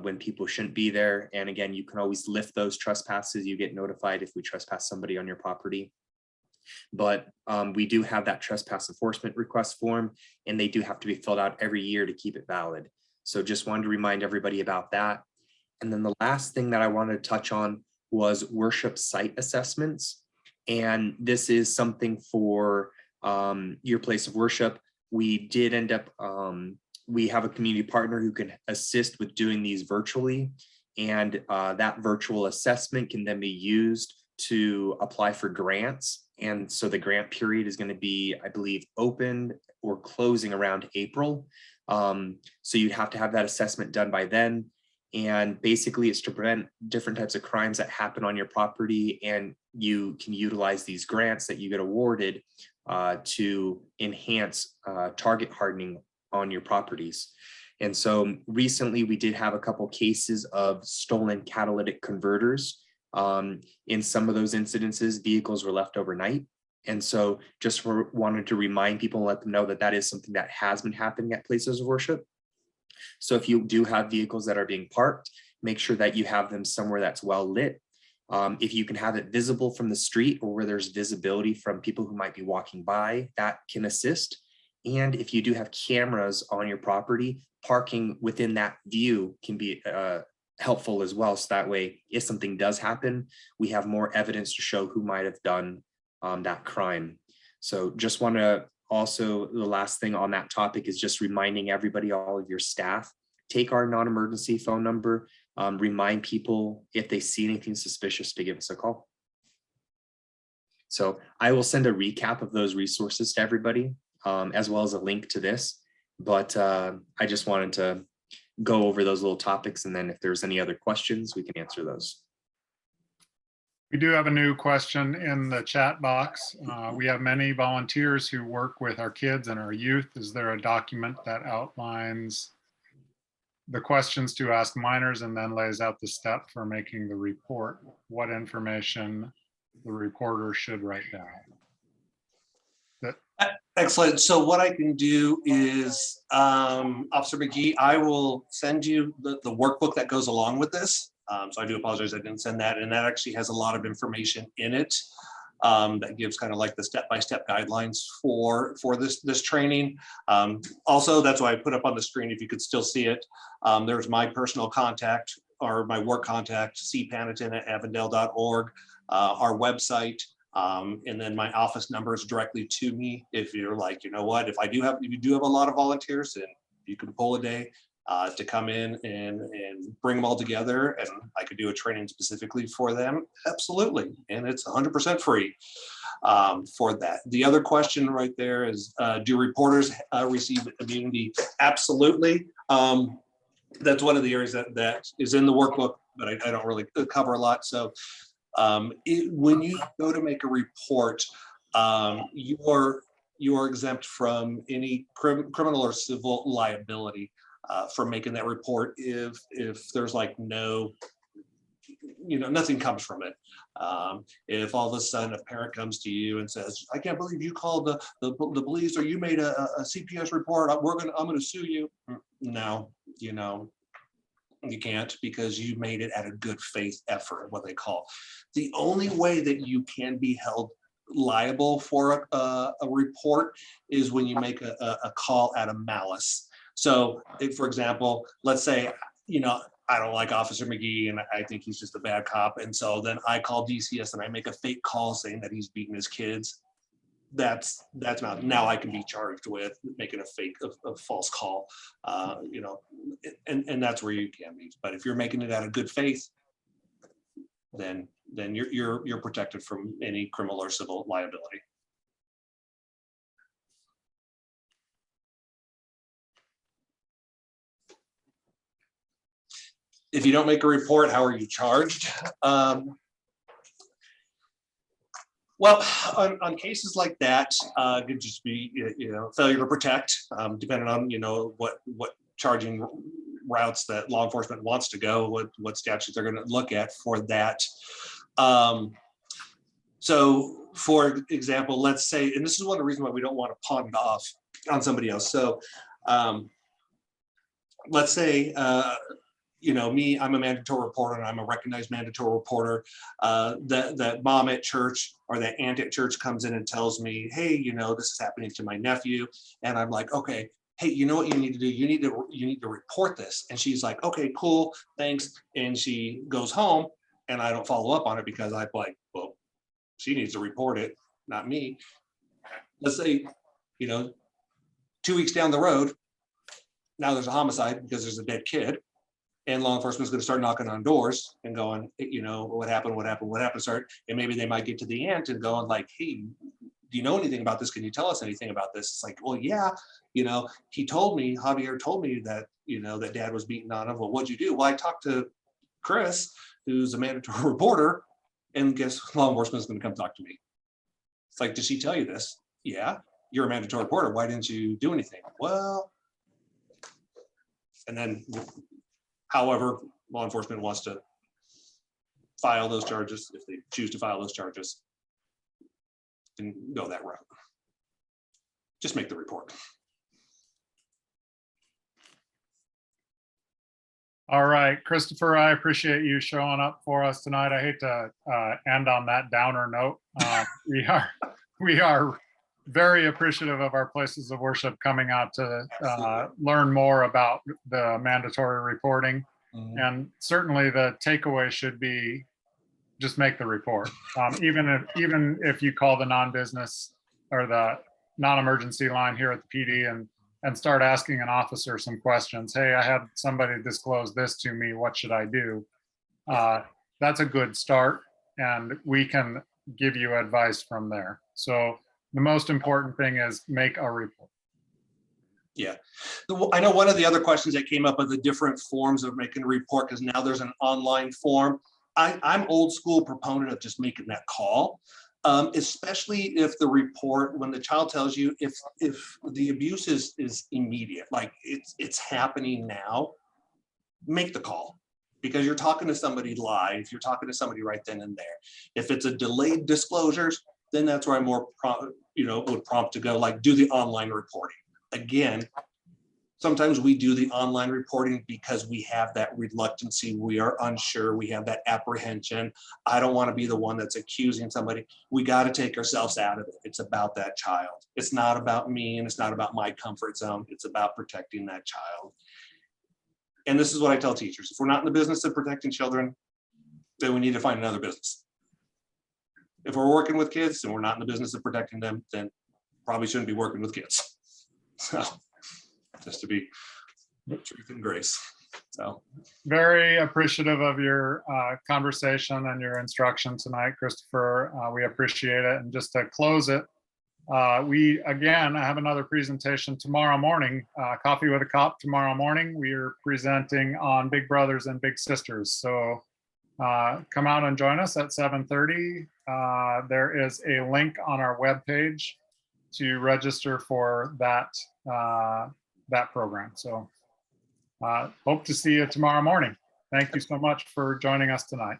when people shouldn't be there. And again, you can always lift those trespasses. You get notified if we trespass somebody on your property. But we do have that trespass enforcement request form, and they do have to be filled out every year to keep it valid. So just wanted to remind everybody about that. And then the last thing that I wanted to touch on was worship site assessments. And this is something for your place of worship. We did end up, we have a community partner who can assist with doing these virtually. And that virtual assessment can then be used to apply for grants. And so the grant period is going to be, I believe, opened or closing around April. So you'd have to have that assessment done by then. And basically it's to prevent different types of crimes that happen on your property. And you can utilize these grants that you get awarded to enhance target hardening on your properties. And so recently we did have a couple cases of stolen catalytic converters. In some of those incidences, vehicles were left overnight. And so just wanted to remind people and let them know that that is something that has been happening at places of worship. So if you do have vehicles that are being parked, make sure that you have them somewhere that's well lit. If you can have it visible from the street or where there's visibility from people who might be walking by, that can assist. And if you do have cameras on your property, parking within that view can be helpful as well. So that way, if something does happen, we have more evidence to show who might have done that crime. So just want to also, the last thing on that topic is just reminding everybody, all of your staff, take our non-emergency phone number, remind people if they see anything suspicious to give us a call. So I will send a recap of those resources to everybody, as well as a link to this. But I just wanted to go over those little topics, and then if there's any other questions, we can answer those. We do have a new question in the chat box. We have many volunteers who work with our kids and our youth. Is there a document that outlines the questions to ask minors and then lays out the step for making the report? What information the reporter should write down? Excellent. So what I can do is, Officer McGee, I will send you the workbook that goes along with this. So I do apologize I didn't send that, and that actually has a lot of information in it that gives kind of like the step-by-step guidelines for this training. Also, that's why I put up on the screen, if you could still see it. There's my personal contact or my work contact, cpaniton@avondale.org, our website. And then my office number is directly to me. If you're like, you know what, if you do have a lot of volunteers, and you can pull a day to come in and bring them all together, and I could do a training specifically for them, absolutely. And it's 100% free for that. The other question right there is, do reporters receive immunity? Absolutely. that's one of the areas that is in the workbook, but I don't really cover a lot. So when you go to make a report, you are exempt from any criminal or civil liability for making that report if there's like no, nothing comes from it. If all of a sudden a parent comes to you and says, I can't believe you called the police or you made a CPS report, I'm gonna sue you. No, you can't, because you made it at a good faith effort, what they call. The only way that you can be held liable for a report is when you make a call out of malice. So if, for example, let's say, I don't like Officer McGee and I think he's just a bad cop. And so then I call DCS and I make a fake call saying that he's beating his kids. That's not, now I can be charged with making a false call, and that's where you can be. But if you're making it out of good faith, then you're protected from any criminal or civil liability. If you don't make a report, how are you charged? Well, on cases like that, it could just be, failure to protect, depending on, what charging routes that law enforcement wants to go, what statutes they're going to look at for that. So, for example, let's say, and this is one of the reasons why we don't want to pawn it off on somebody else. So, let's say, me, I'm a mandatory reporter and I'm a recognized mandatory reporter. That mom at church or that aunt at church comes in and tells me, hey, this is happening to my nephew. And I'm like, okay, hey, you know what you need to do? You need to report this. And she's like, okay, cool, thanks. And she goes home and I don't follow up on it because I'm like, well, she needs to report it, not me. Let's say, 2 weeks down the road, now there's a homicide because there's a dead kid. And law enforcement is going to start knocking on doors and going, what happened? Start, and maybe they might get to the aunt and going like, hey, do you know anything about this? Can you tell us anything about this? It's like, well, yeah, Javier told me that, that dad was beaten on him. Well, what'd you do? Well, I talked to Chris, who's a mandatory reporter, and guess law enforcement is going to come talk to me. It's like, did she tell you this? Yeah, you're a mandatory reporter. Why didn't you do anything? Well, and then, however, law enforcement wants to file those charges, if they choose to file those charges, and go that route. Just make the report. All right, Christopher, I appreciate you showing up for us tonight. I hate to end on that downer note. We are very appreciative of our places of worship coming out to learn more about the mandatory reporting. Mm-hmm. And certainly the takeaway should be just make the report. Even if you call the non-business or the non-emergency line here at the PD and start asking an officer some questions. Hey, I had somebody disclose this to me. What should I do? That's a good start, and we can give you advice from there. So the most important thing is make a report. Yeah, I know one of the other questions that came up are the different forms of making a report, because now there's an online form. I'm old school proponent of just making that call, especially if the report, when the child tells you if the abuse is immediate, like it's happening now, make the call, because you're talking to somebody live, you're talking to somebody right then and there. If it's a delayed disclosures, then that's where I more would prompt to go like do the online reporting. Again, sometimes we do the online reporting because we have that reluctancy, we are unsure, we have that apprehension. I don't want to be the one that's accusing somebody. We got to take ourselves out of it. It's about that child. It's not about me, and it's not about my comfort zone. It's about protecting that child. And this is what I tell teachers. If we're not in the business of protecting children, then we need to find another business. If we're working with kids and we're not in the business of protecting them, then probably shouldn't be working with kids. So just to be truth and grace. So very appreciative of your conversation and your instruction tonight, Christopher. We appreciate it. And just to close it, I have another presentation tomorrow morning, Coffee with a Cop tomorrow morning. We are presenting on Big Brothers and Big Sisters. So come out and join us at 7:30. There is a link on our webpage to register for that program. So hope to see you tomorrow morning. Thank you so much for joining us tonight.